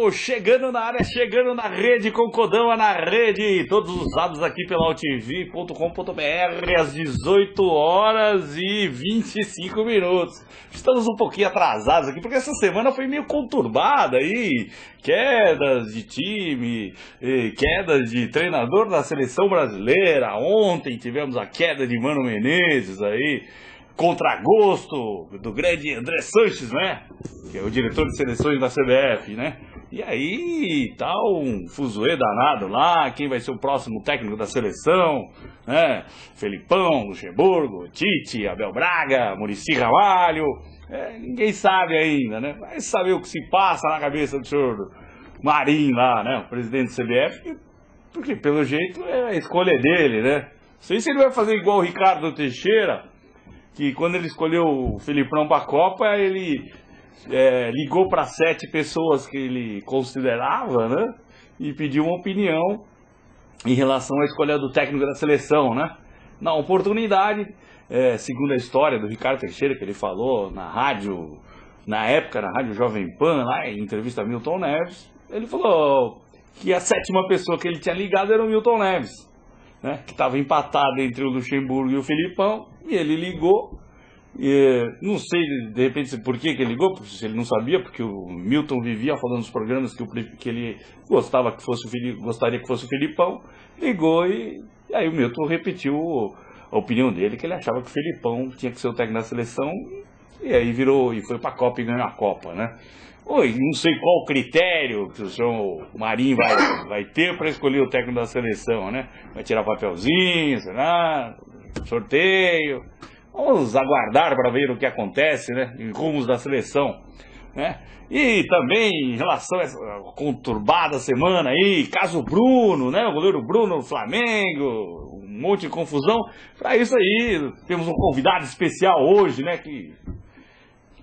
Estamos chegando na área, chegando na rede, com Kodama na rede, todos usados aqui pela altv.com.br, às 18 horas e 25 minutos. Estamos um pouquinho atrasados aqui, porque essa semana foi meio conturbada aí, quedas de time, quedas de treinador da seleção brasileira. Ontem tivemos a queda de Mano Menezes aí, contra gosto do grande André Sanches, né? Que é o diretor de seleções da CBF, né? E aí tá um fuzuê danado lá, quem vai ser o próximo técnico da seleção, né? Felipão, Luxemburgo, Tite, Abel Braga, Muricy Ramalho, ninguém sabe ainda, né? Vai saber o que se passa na cabeça do senhor Marinho lá, né? O presidente da CBF, porque pelo jeito é a escolha dele, né? Não sei se ele vai fazer igual o Ricardo Teixeira, que quando ele escolheu o Felipão para a Copa, ele ligou para 7 pessoas que ele considerava, né? E pediu uma opinião em relação à escolha do técnico da seleção, né? Na oportunidade, segundo a história do Ricardo Teixeira, que ele falou na rádio, na época, na Rádio Jovem Pan, lá em entrevista a Milton Neves, ele falou que a 7ª pessoa que ele tinha ligado era o Milton Neves, né, que estava empatado entre o Luxemburgo e o Felipão, e ele ligou, não sei de repente por que ele ligou, se ele não sabia, porque o Milton vivia falando nos programas que ele gostaria que fosse o Felipão, ligou e aí o Milton repetiu a opinião dele, que ele achava que o Felipão tinha que ser o técnico da seleção, e aí virou, e foi para a Copa e ganhou a Copa, né? Não sei qual critério que o senhor Marinho vai ter para escolher o técnico da seleção, né? Vai tirar papelzinho, será? Sorteio. Vamos aguardar para ver o que acontece, né? Em rumos da seleção, né? E também em relação a essa conturbada semana aí, caso Bruno, né? O goleiro Bruno do Flamengo, um monte de confusão. Para isso aí, temos um convidado especial hoje, né? Que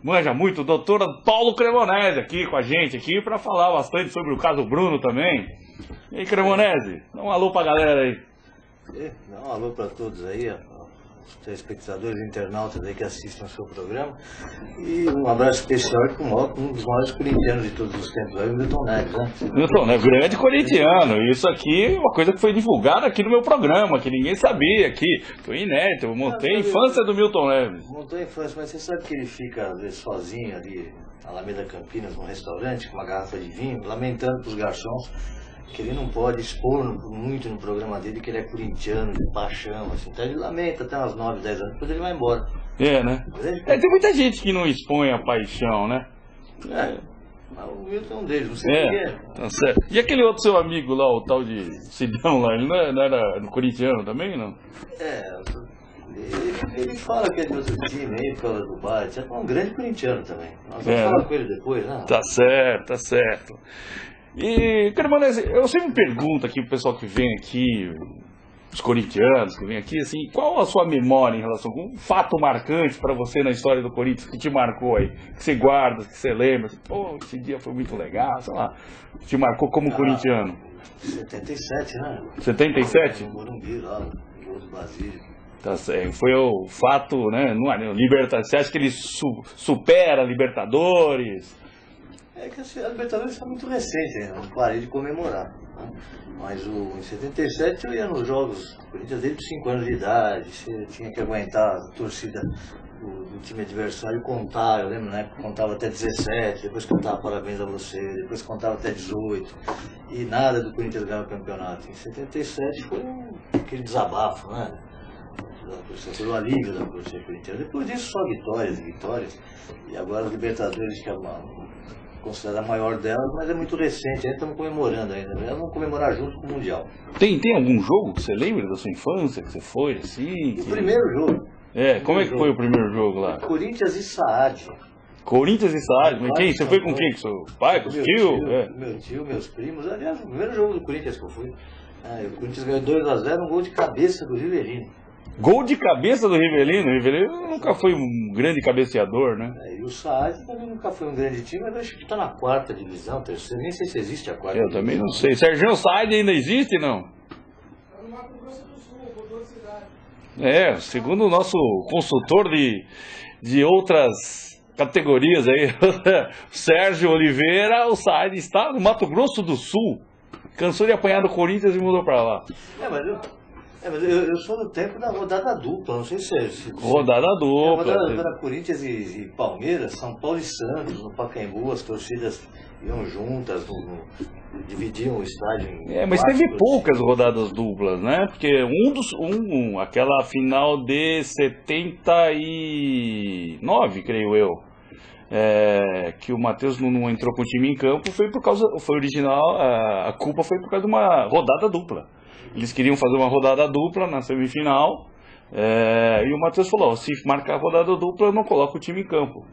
manja muito, o doutor Paulo Cremonese aqui com a gente aqui para falar bastante sobre o caso Bruno também. E aí, Cremonese, dá um alô pra galera aí. Dá um alô para todos aí, os telespectadores e internautas aí que assistem ao seu programa. E um abraço especial com um dos maiores corintianos de todos os tempos, aí, o Milton Neves, né? Milton Neves, grande corintiano. Isso aqui é uma coisa que foi divulgada aqui no meu programa, que ninguém sabia aqui. Foi inédito, eu montei a infância do Milton Neves. Montou a infância, mas você sabe que ele fica às vezes sozinho ali na Alameda Campinas, num restaurante, com uma garrafa de vinho, lamentando para os garçons que ele não pode expor muito no programa dele, que ele é corintiano, de paixão, assim. Então ele lamenta até umas 9, 10 anos, depois ele vai embora. Né? Tem muita gente que não expõe a paixão, né? Mas o Milton é um deles, não sei o que é. Tá certo. E aquele outro seu amigo lá, o tal de Sidão lá, ele não era corintiano também, não? Ele fala que é de outro time aí, por causa do bar, é um grande corintiano também. Nós vamos falar com ele depois, né? Tá certo, tá certo. E, Cremonese, eu sempre pergunto aqui pro pessoal que vem aqui, os corintianos que vêm aqui, assim, qual a sua memória em relação com um fato marcante para você na história do Corinthians que te marcou aí, que você guarda, que você lembra, assim, pô, esse dia foi muito legal, sei lá, te marcou como corintiano? 77, né? 77? No Morumbi lá, no gol do Basílio. Tá certo. Foi o fato, né? Você acha que ele supera a Libertadores? É que a Libertadores está muito recente ainda, não parei de comemorar, né? Mas em 77 eu ia nos jogos do Corinthians desde os 5 anos de idade, você tinha que aguentar a torcida do time adversário e contar, eu lembro na época contava até 17, depois contava parabéns a você, depois contava até 18, e nada do Corinthians ganhar o campeonato. Em 77 foi aquele desabafo, né? Pelo alívio da torcida corintiana. Depois disso só vitórias e vitórias, e agora a Libertadores, que é considerada a maior delas, mas é muito recente, ainda estamos comemorando ainda, né? Vamos comemorar junto com o Mundial. Tem algum jogo que você lembra da sua infância, que você foi assim? O primeiro jogo. Como é que foi o primeiro jogo lá? Corinthians e Saad. Corinthians e Saad, mas quem? Você foi com quem? Com seu pai, com seu tio? Meu tio, meus primos, aliás, o primeiro jogo do Corinthians que eu fui. O Corinthians ganhou 2-0, um gol de cabeça do Rivelino. Gol de cabeça do Rivelino? O Rivelino nunca foi um grande cabeceador, né? E o Saad também nunca foi um grande time, mas acho que está na 4ª divisão, terceira, nem sei se existe a 4ª divisão. Eu também não sei. Serginho Saad ainda existe, não? No Mato Grosso do Sul, rodou a cidade. Segundo o nosso consultor de outras categorias aí. Sérgio Oliveira, o Saad está no Mato Grosso do Sul. Cansou de apanhar do Corinthians e mudou para lá. Mas eu sou do tempo da rodada dupla, não sei se rodada dupla. Rodada Corinthians e Palmeiras, São Paulo e Santos, no Pacaembu, as torcidas iam juntas, dividiam o estádio em mas teve poucas rodadas duplas, né? Porque aquela final de 79, creio eu, que o Matheus não entrou com o time em campo, foi original, a culpa foi por causa de uma rodada dupla. Eles queriam fazer uma rodada dupla na semifinal, e o Matheus falou, se marcar a rodada dupla, eu não coloco o time em campo.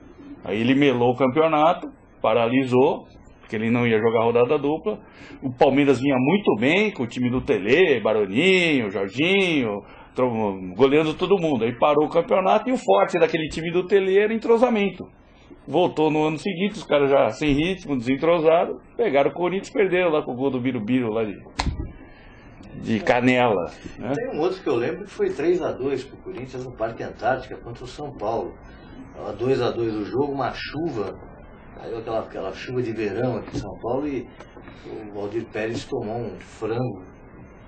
Aí ele melou o campeonato, paralisou, porque ele não ia jogar a rodada dupla. O Palmeiras vinha muito bem com o time do Tele, Baroninho, Jorginho, goleando todo mundo. Aí parou o campeonato e o forte daquele time do Tele era entrosamento. Voltou no ano seguinte, os caras já sem ritmo, desentrosados, pegaram o Corinthians, perderam lá com o gol do Birubiru lá de Canela, né? Tem um outro que eu lembro que foi 3-2 pro Corinthians no Parque Antártica contra o São Paulo. 2-2 o jogo, uma chuva, caiu aquela chuva de verão aqui em São Paulo e o Valdir Pérez tomou um frango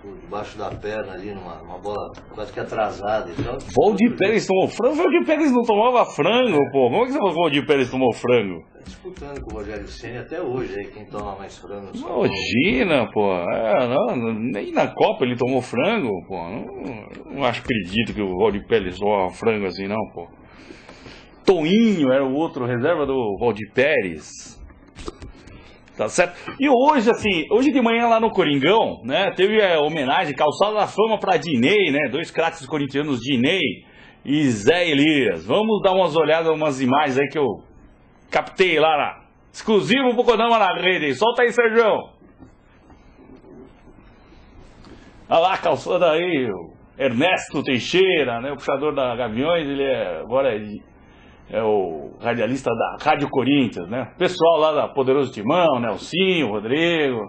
por debaixo da perna ali, numa bola quase que atrasada e tal. Valdir Pérez tomou frango? O Valdir Pérez não tomava frango, pô. Como é que você falou que o Valdir Pérez tomou frango? Tá disputando com o Rogério Ceni até hoje, aí quem toma mais frango. Imagina, pô. Nem na Copa ele tomou frango, pô. Não acredito que o Valdir Pérez tomava frango assim, não, pô. Toinho era o outro reserva do Valdir Pérez. Tá certo? E hoje de manhã lá no Coringão, né, teve a homenagem, calçada da fama para Dinei, né, 2 craques corintianos, Dinei e Zé Elias. Vamos dar umas olhadas, umas imagens aí que eu captei lá, exclusivo pro Kodama na rede. Solta aí, Sérgio. Olha lá a calçada aí, o Ernesto Teixeira, né, o puxador da Gaviões, ele agora é o radialista da Rádio Corinthians, né? O pessoal lá da Poderoso Timão, Nelsinho, Rodrigo,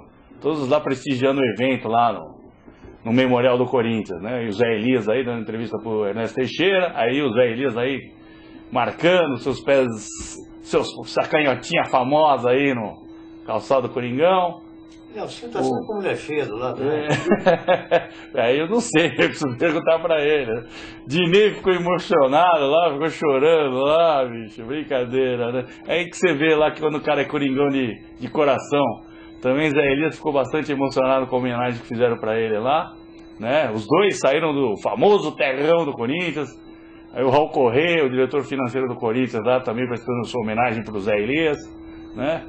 todos lá prestigiando o evento lá no Memorial do Corinthians, né? E o Zé Elias aí dando entrevista pro Ernesto Teixeira, aí o Zé Elias aí marcando seus pés, sua canhotinha famosa aí no calçado do Coringão. Nelsinho tá sendo com mulher feia do lado, né? Aí eu não sei, eu preciso perguntar pra ele. Dinei ficou emocionado lá, ficou chorando lá, bicho, brincadeira, né? Aí que você vê lá que quando o cara é coringão de coração. Também Zé Elias ficou bastante emocionado com a homenagem que fizeram pra ele lá, né? Os dois saíram do famoso terrão do Corinthians. Aí o Raul Correia, o diretor financeiro do Corinthians lá, também prestando sua homenagem pro Zé Elias, né?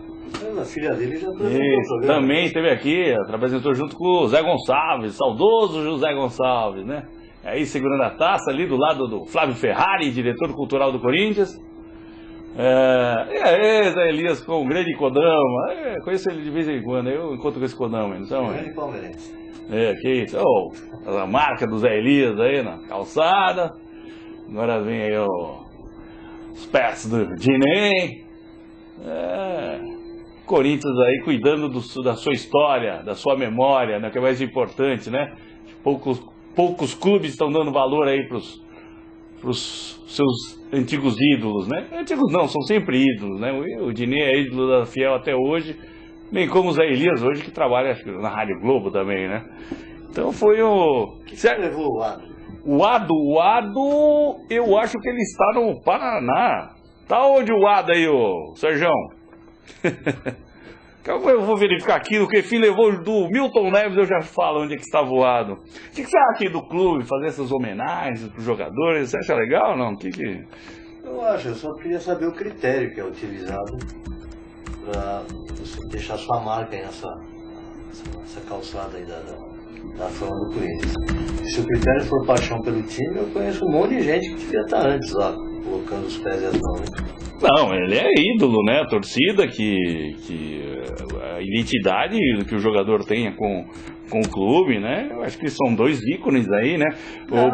A filha dele já apresentou. Também esteve aqui, apresentou junto com o Zé Gonçalves, saudoso José Gonçalves, né? Aí segurando a taça ali do lado do Flávio Ferrari, diretor cultural do Corinthians. E aí, Zé Elias com o grande Kodama. Conheço ele de vez em quando, eu encontro com esse Kodama. Então, grande palmeirense. Que isso, a marca do Zé Elias aí na calçada. Agora vem aí os pets do Dinei. Corinthians aí cuidando da sua história, da sua memória, né, que é mais importante, né? Poucos clubes estão dando valor aí pros seus antigos ídolos, né? Antigos não, são sempre ídolos, né? O Dinei é ídolo da Fiel até hoje, bem como o Zé Elias hoje, que trabalha acho que na Rádio Globo também, né? Então foi o... Que você levou o Ado? O Ado, eu acho que ele está no Paraná. Tá onde o Ado aí, ô Sérgio? Eu vou verificar aqui, o que fim levou do Milton Neves, eu já falo onde é que está voado. O que você acha aqui do clube, fazer essas homenagens para os jogadores? Você acha legal ou não? Eu acho, eu só queria saber o critério que é utilizado para você deixar sua marca aí nessa calçada aí da fama do Corinthians. Se o critério for paixão pelo time, eu conheço um monte de gente que devia estar antes lá, colocando os pés e as mãos, né? Não, ele é ídolo, né? A torcida, a identidade que o jogador tenha com o clube, né? Eu acho que são 2 ícones aí, né?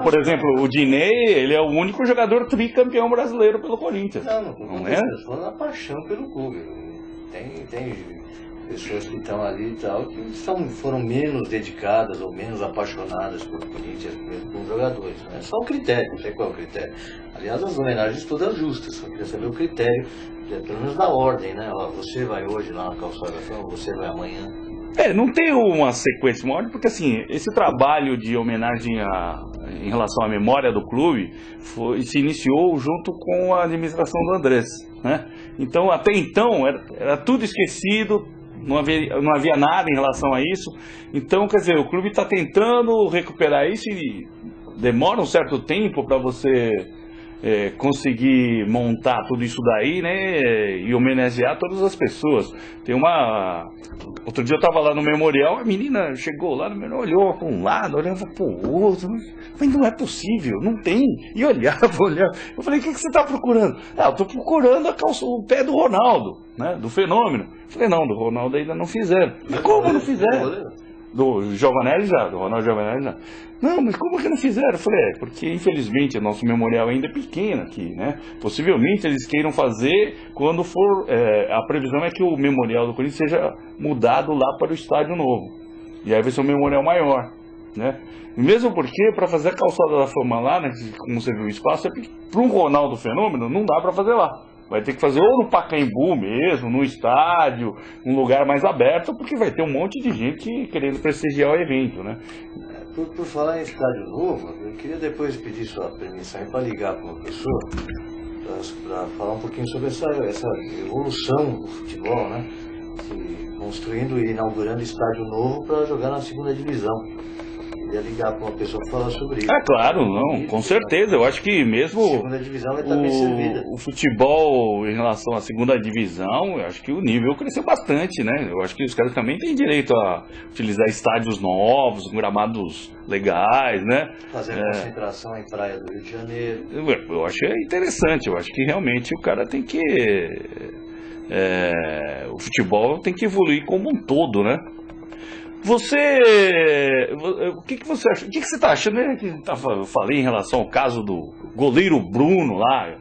Por exemplo, o Dinei, ele é o único jogador tricampeão brasileiro pelo Corinthians. Não é? Estou falando da paixão pelo clube. Tem pessoas que estão ali e tal, que foram menos dedicadas ou menos apaixonadas por Corinthians, mesmo com jogadores. Né? Só o critério, não sei qual é o critério. Aliás, as homenagens todas justas, só queria saber o critério, pelo menos da ordem, né? Ó, você vai hoje lá na calçada, você vai amanhã. Não tem uma sequência, uma ordem, porque assim, esse trabalho de homenagem em relação à memória do clube se iniciou junto com a administração do Andrés, né? Então, até então, era tudo esquecido, não havia nada em relação a isso. Então, quer dizer, o clube está tentando recuperar isso e demora um certo tempo para você conseguir montar tudo isso daí, né, e homenagear todas as pessoas. Outro dia eu estava lá no memorial, a menina chegou lá no memorial, olhou para um lado, olhava para o outro, mas não é possível, não tem, e olhava. Eu falei, o que você está procurando? Eu estou procurando o pé do Ronaldo, né, do Fenômeno. Eu falei, não, do Ronaldo ainda não fizeram. Como não fizeram? Do Giovanelli já, do Ronaldo Giovanelli já. Não, mas como que não fizeram? Eu falei, porque infelizmente o nosso memorial ainda é pequeno aqui, né? Possivelmente eles queiram fazer quando for, a previsão é que o memorial do Corinthians seja mudado lá para o estádio novo. E aí vai ser um memorial maior, né? Mesmo porque para fazer a calçada da fama lá, né, como você viu o espaço, para um Ronaldo Fenômeno não dá para fazer lá. Vai ter que fazer ou no Pacaembu mesmo, no estádio, um lugar mais aberto, porque vai ter um monte de gente querendo prestigiar o evento, né? Por falar em estádio novo, eu queria depois pedir sua permissão para ligar para uma pessoa, para falar um pouquinho sobre essa evolução do futebol, né? Construindo e inaugurando estádio novo para jogar na segunda divisão. Ia ligar para uma pessoa para falar sobre isso. Claro, não, com certeza. Eu acho que mesmo a segunda divisão vai estar bem servida. O futebol em relação à segunda divisão, eu acho que o nível cresceu bastante, né? Eu acho que os caras também têm direito a utilizar estádios novos, gramados legais, né? Fazer concentração em praia do Rio de Janeiro. Eu acho interessante. Eu acho que realmente o cara tem que... o futebol tem que evoluir como um todo, né? O que você acha? O que você está achando? Eu falei em relação ao caso do goleiro Bruno lá,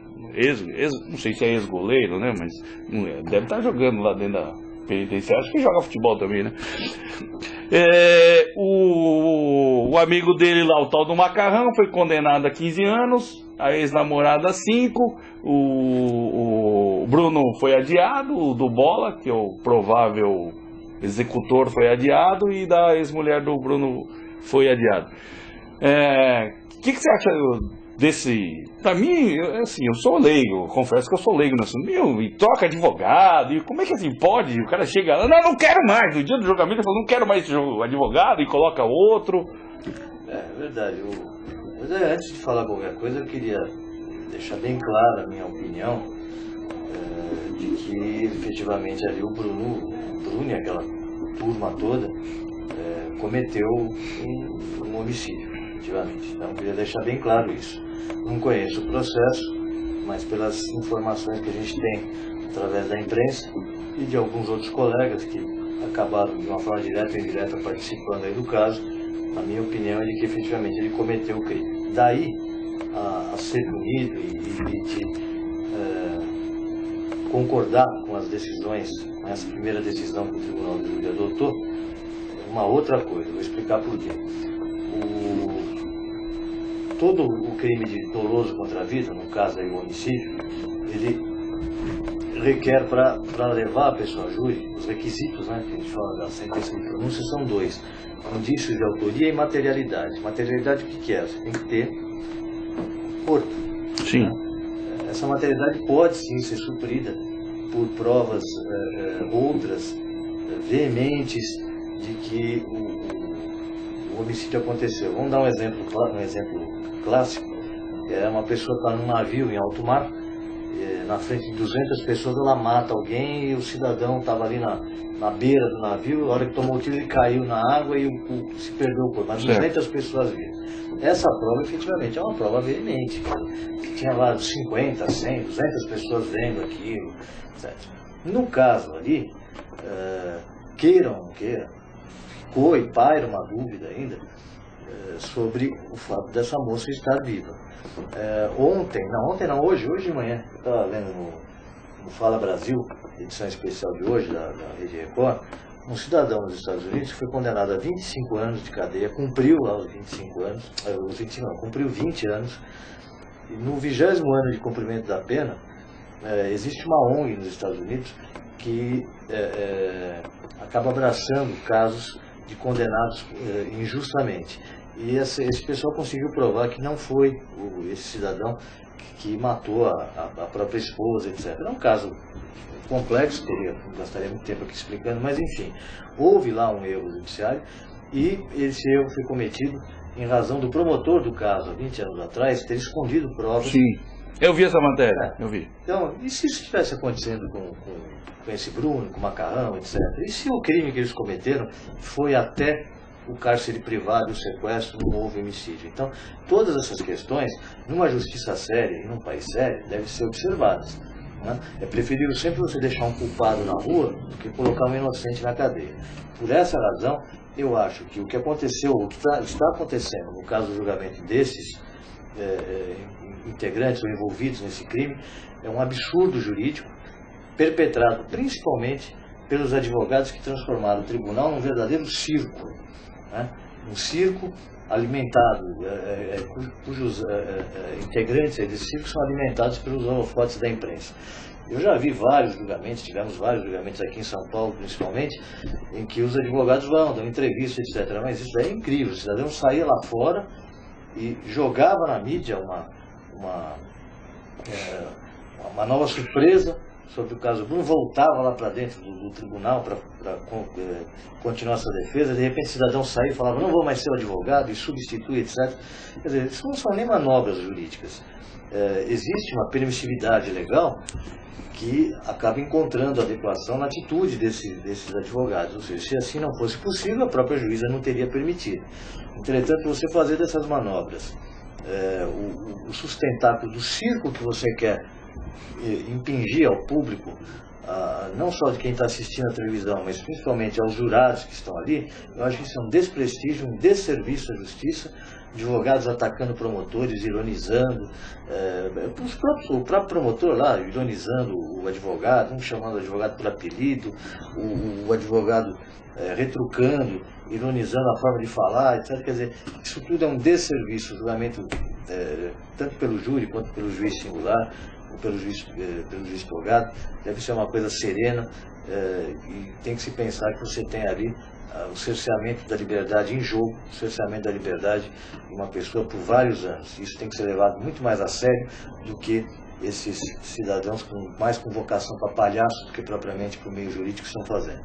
não sei se é ex-goleiro, né? Mas deve estar jogando lá dentro da penitenciária. Acho que joga futebol também, né? O amigo dele lá, o tal do Macarrão, foi condenado a 15 anos, a ex-namorada a 5. O Bruno foi adiado, o do Bola, que é o provável executor, foi adiado, e da ex-mulher do Bruno foi adiado. O que você acha desse... Pra mim, assim, eu sou leigo, confesso que eu sou leigo nessa. E troca advogado, e como é que assim pode? O cara chega lá, não quero mais, no dia do julgamento ele falou, não quero mais esse advogado, e coloca outro. É verdade. Mas antes de falar qualquer coisa, eu queria deixar bem clara a minha opinião, de que efetivamente ali o Bruno e aquela turma toda cometeu um homicídio, efetivamente. Então eu queria deixar bem claro isso. Não conheço o processo, mas pelas informações que a gente tem através da imprensa e de alguns outros colegas que acabaram de uma forma direta ou indireta participando aí do caso, a minha opinião é de que efetivamente ele cometeu o crime. Daí a ser punido e de concordar com as decisões, com essa primeira decisão que o Tribunal de Júri adotou, é uma outra coisa. Vou explicar por quê. Todo o crime de doloso contra a vida, no caso aí o homicídio, ele requer para levar a pessoa a júri, os requisitos, né, que a gente fala da sentença de pronúncia são 2. Indícios de autoria e materialidade. Materialidade o que é? Você tem que ter corpo. Sim. Né? Essa materialidade pode sim ser suprida por provas outras, veementes, de que o homicídio aconteceu. Vamos dar um exemplo clássico. Uma pessoa está num navio em alto mar, na frente de 200 pessoas, ela mata alguém e o cidadão estava ali na beira do navio, a hora que tomou o tiro ele caiu na água e se perdeu o corpo, mas 200 pessoas viram. Essa prova efetivamente é uma prova veemente, que tinha lá 50, 100, 200 pessoas vendo aquilo, etc. No caso ali, queiram ou não queiram, ficou e paira uma dúvida ainda sobre o fato dessa moça estar viva. Hoje de manhã, eu estava lendo no Fala Brasil, edição especial de hoje da Rede Record, um cidadão dos Estados Unidos que foi condenado a 25 anos de cadeia, cumpriu lá os 25 anos, cumpriu 20 anos, e no 20º ano de cumprimento da pena, existe uma ONG nos Estados Unidos que acaba abraçando casos de condenados injustamente. E esse pessoal conseguiu provar que não foi esse cidadão que matou a própria esposa, etc. É um caso complexo, gastaria muito tempo aqui explicando, mas enfim, houve lá um erro judiciário e esse erro foi cometido em razão do promotor do caso, há 20 anos atrás, ter escondido provas. Sim, eu vi essa matéria, eu vi. Então, e se isso estivesse acontecendo com esse Bruno, com o Macarrão, etc. E se o crime que eles cometeram foi até o cárcere privado, o sequestro, não houve homicídio? Então, todas essas questões, numa justiça séria e num país sério, devem ser observadas. Né? É preferível sempre você deixar um culpado na rua do que colocar um inocente na cadeia. Por essa razão, eu acho que o que aconteceu, o que está acontecendo no caso do julgamento desses integrantes ou envolvidos nesse crime, é um absurdo jurídico, perpetrado principalmente pelos advogados que transformaram o tribunal num verdadeiro circo, né? Um circo alimentado, cujos integrantes desse circo são alimentados pelos holofotes da imprensa. Eu já vi vários julgamentos, tivemos vários julgamentos aqui em São Paulo principalmente, em que os advogados dão entrevista, etc. Mas isso daí é incrível, o cidadão saía lá fora e jogava na mídia uma nova surpresa sobre o caso Bruno, voltava lá para dentro do tribunal para continuar sua defesa, de repente o cidadão saía e falava, não vou mais ser o advogado, e substitui, etc. Quer dizer, isso não são nem manobras jurídicas. Existe uma permissividade legal que acaba encontrando adequação na atitude desses advogados. Ou seja, se assim não fosse possível, a própria juíza não teria permitido. Entretanto, você fazer dessas manobras o sustentáculo do circo que você quer impingir ao público, não só de quem está assistindo a televisão, mas principalmente aos jurados que estão ali, eu acho que isso é um desprestígio, um desserviço à justiça, advogados atacando promotores, ironizando, o próprio promotor lá, ironizando o advogado, um chamando o advogado por apelido, o advogado retrucando, ironizando a forma de falar, etc. Quer dizer, isso tudo é um desserviço, o julgamento, tanto pelo júri quanto pelo juiz singular, ou pelo juiz togado, deve ser uma coisa serena, e tem que se pensar que você tem ali o cerceamento da liberdade em jogo, o cerceamento da liberdade de uma pessoa por vários anos. Isso tem que ser levado muito mais a sério do que esses cidadãos mais com vocação para palhaço do que propriamente para o meio jurídico estão fazendo.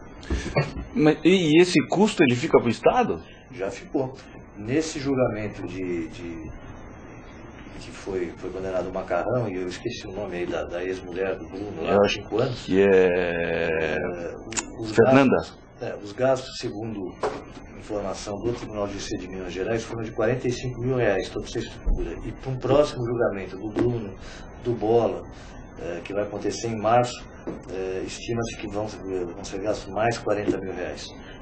Mas, e esse custo ele fica para o Estado? Já ficou. Nesse julgamento que foi condenado o Macarrão, e eu esqueci o nome aí da ex-mulher do Bruno, lá há 5 anos. Que é Fernanda. Os gastos, segundo informação do Tribunal de Justiça de Minas Gerais, foram de R$45 mil, toda essa estrutura. E para um próximo julgamento do Bruno, do Bola, que vai acontecer em março, estima-se que vão ser gastos mais R$40 mil.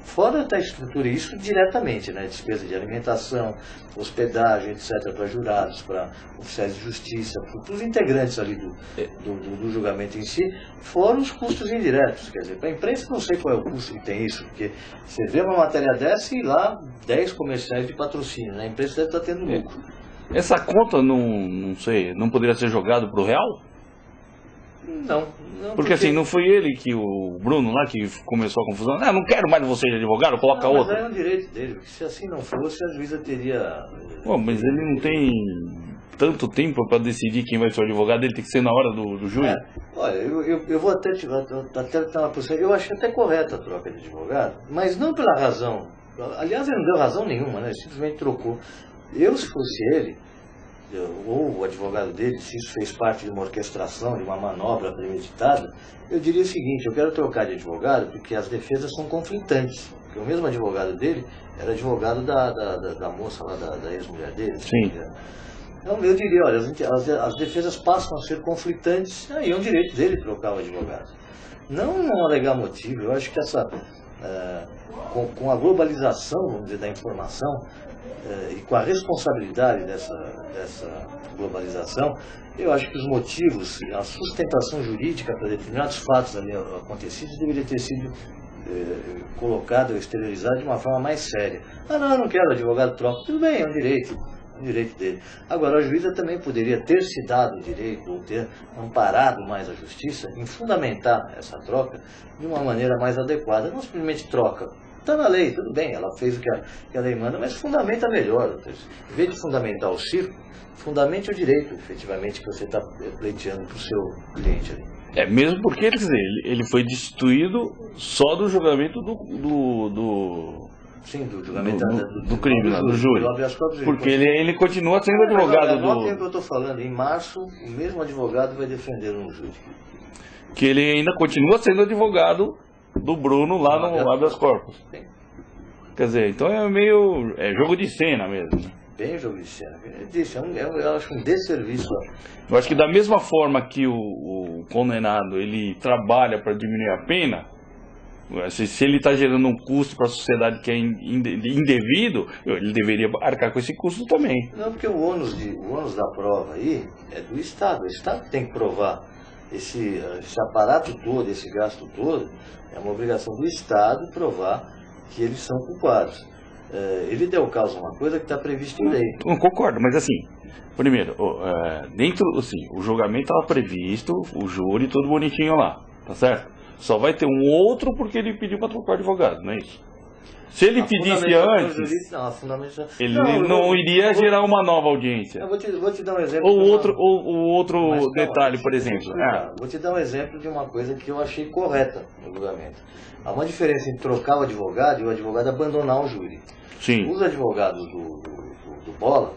Fora da estrutura, isso diretamente, né? Despesa de alimentação, hospedagem, etc., para jurados, para oficiais de justiça, para os integrantes ali do julgamento em si, fora os custos indiretos. Quer dizer, para a imprensa não sei qual é o custo que tem isso, porque você vê uma matéria dessa e lá 10 comerciais de patrocínio, né? A imprensa deve estar tendo lucro. Essa conta, não sei, não poderia ser jogado para o real? Não. Porque assim, não foi ele que o Bruno lá que começou a confusão? Não quero mais você de advogado, coloca outro. Mas é um direito dele, porque se assim não fosse, a juíza teria... Bom, mas ele não tem tanto tempo para decidir quem vai ser o advogado, ele tem que ser na hora do júri. Olha, eu vou até ter uma posição, eu achei até correta a troca de advogado, mas não pela razão, aliás ele não deu razão nenhuma, né? Ele simplesmente trocou. Se fosse ele, ou o advogado dele, se isso fez parte de uma orquestração, de uma manobra premeditada, eu diria o seguinte, eu quero trocar de advogado porque as defesas são conflitantes. Porque o mesmo advogado dele era advogado da moça lá, da ex-mulher dele. Sim. Então eu diria, olha, as defesas passam a ser conflitantes, aí é um direito dele trocar o advogado. Não alegar motivo, eu acho que com a globalização, vamos dizer, da informação, e com a responsabilidade dessa globalização, eu acho que os motivos, a sustentação jurídica para determinados fatos ali acontecidos deveria ter sido colocada ou exteriorizada de uma forma mais séria. Não, eu não quero advogado troca. Tudo bem, é um direito dele. Agora, a juíza também poderia ter se dado o direito, ou ter amparado mais a justiça em fundamentar essa troca de uma maneira mais adequada, não simplesmente troca. Está na lei, tudo bem, ela fez o que a lei manda, mas fundamenta melhor. Em vez de fundamentar o circo, fundamente o direito, efetivamente, que você está pleiteando para o seu cliente ali. Mesmo porque, quer dizer, ele foi destituído só do julgamento Sim, do julgamento do crime, do júri. Porque ele continua sendo advogado do... Olha o que eu estou falando, em março, o mesmo advogado vai defender um júri. Que ele ainda continua sendo advogado do Bruno lá no habeas corpus. Sim. Quer dizer, então é meio... jogo de cena mesmo, né? Bem jogo de cena. Eu acho um desserviço. Eu acho que da mesma forma que o condenado ele trabalha para diminuir a pena, se ele está gerando um custo para a sociedade que é indevido, ele deveria arcar com esse custo também. Não, porque o ônus da prova aí é do Estado. O Estado tem que provar esse aparato todo, esse gasto todo. É uma obrigação do Estado provar que eles são culpados. Ele deu causa a uma coisa que está prevista em lei. Eu concordo, mas assim, primeiro, dentro, assim, o julgamento estava previsto, o júri, tudo bonitinho lá, tá certo? Só vai ter um outro porque ele pediu para trocar advogado, não é isso? Se ele pedisse antes, ele não iria gerar uma nova audiência. Eu vou te dar um exemplo. Ou outro detalhe, por exemplo. Vou te dar um exemplo de uma coisa que eu achei correta no julgamento. Há uma diferença entre trocar o advogado e o advogado abandonar o júri. Sim. Os advogados do Bola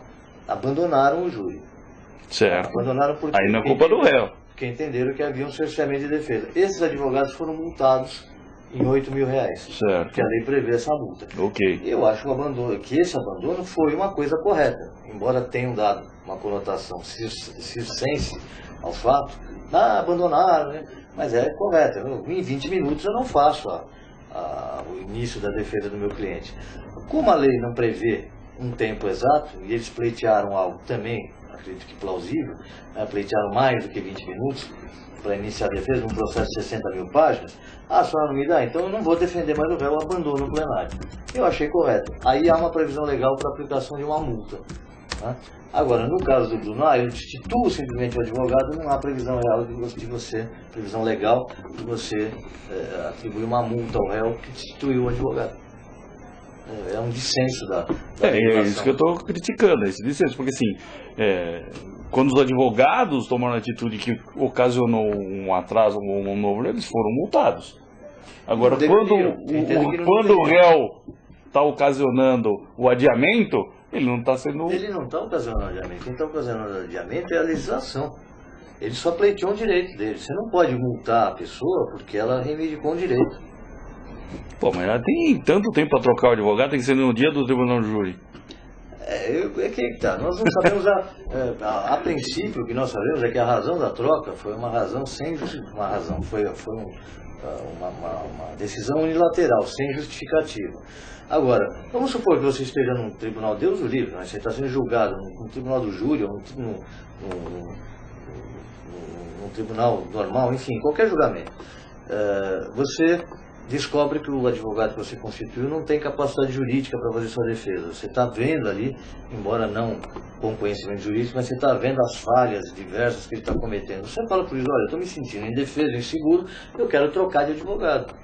abandonaram o júri. Certo. Abandonaram porque aí não é culpa do réu. Porque entenderam que havia um cerceamento de defesa. Esses advogados foram multados em R$8.000. Certo. Que a lei prevê essa multa. Ok. Eu acho que esse abandono foi uma coisa correta. Embora tenham dado uma conotação circense ao fato, abandonaram, né? Mas é correto. Em 20 minutos eu não faço o início da defesa do meu cliente. Como a lei não prevê um tempo exato, e eles pleitearam algo também, acredito que plausível, pleitearam mais do que 20 minutos para iniciar a defesa num processo de 60 mil páginas, a senhora não me dá, então eu não vou defender mais o réu, eu abandono o plenário. Eu achei correto. Aí há uma previsão legal para aplicação de uma multa. Né? Agora, no caso do Bruno, eu destituo simplesmente o advogado, não há previsão real previsão legal de você atribuir uma multa ao réu que destituiu o advogado. É um dissenso da é isso que eu estou criticando, esse dissenso, porque assim, quando os advogados tomaram a atitude que ocasionou um atraso ou um novo, eles foram multados. Agora, quando o réu está ocasionando o adiamento, ele não está sendo... Ele não está ocasionando o adiamento. Quem está ocasionando o adiamento é a legislação. Ele só pleiteou um direito dele. Você não pode multar a pessoa porque ela reivindicou um direito. Pô, mas ela tem tanto tempo para trocar o advogado, tem que ser no dia do tribunal de júri. É que tá. Nós não sabemos a princípio o que nós sabemos é que a razão da troca foi uma razão sem justificativa. Foi uma decisão unilateral, sem justificativa. Agora, vamos supor que você esteja num tribunal, Deus o livre, né? Você está sendo julgado num tribunal do júri ou num tribunal normal, enfim, qualquer julgamento. Você descobre que o advogado que você constituiu não tem capacidade jurídica para fazer sua defesa. Você está vendo ali, embora não com conhecimento jurídico, mas você está vendo as falhas diversas que ele está cometendo. Você fala para o juiz, olha, eu estou me sentindo indefeso, inseguro, eu quero trocar de advogado.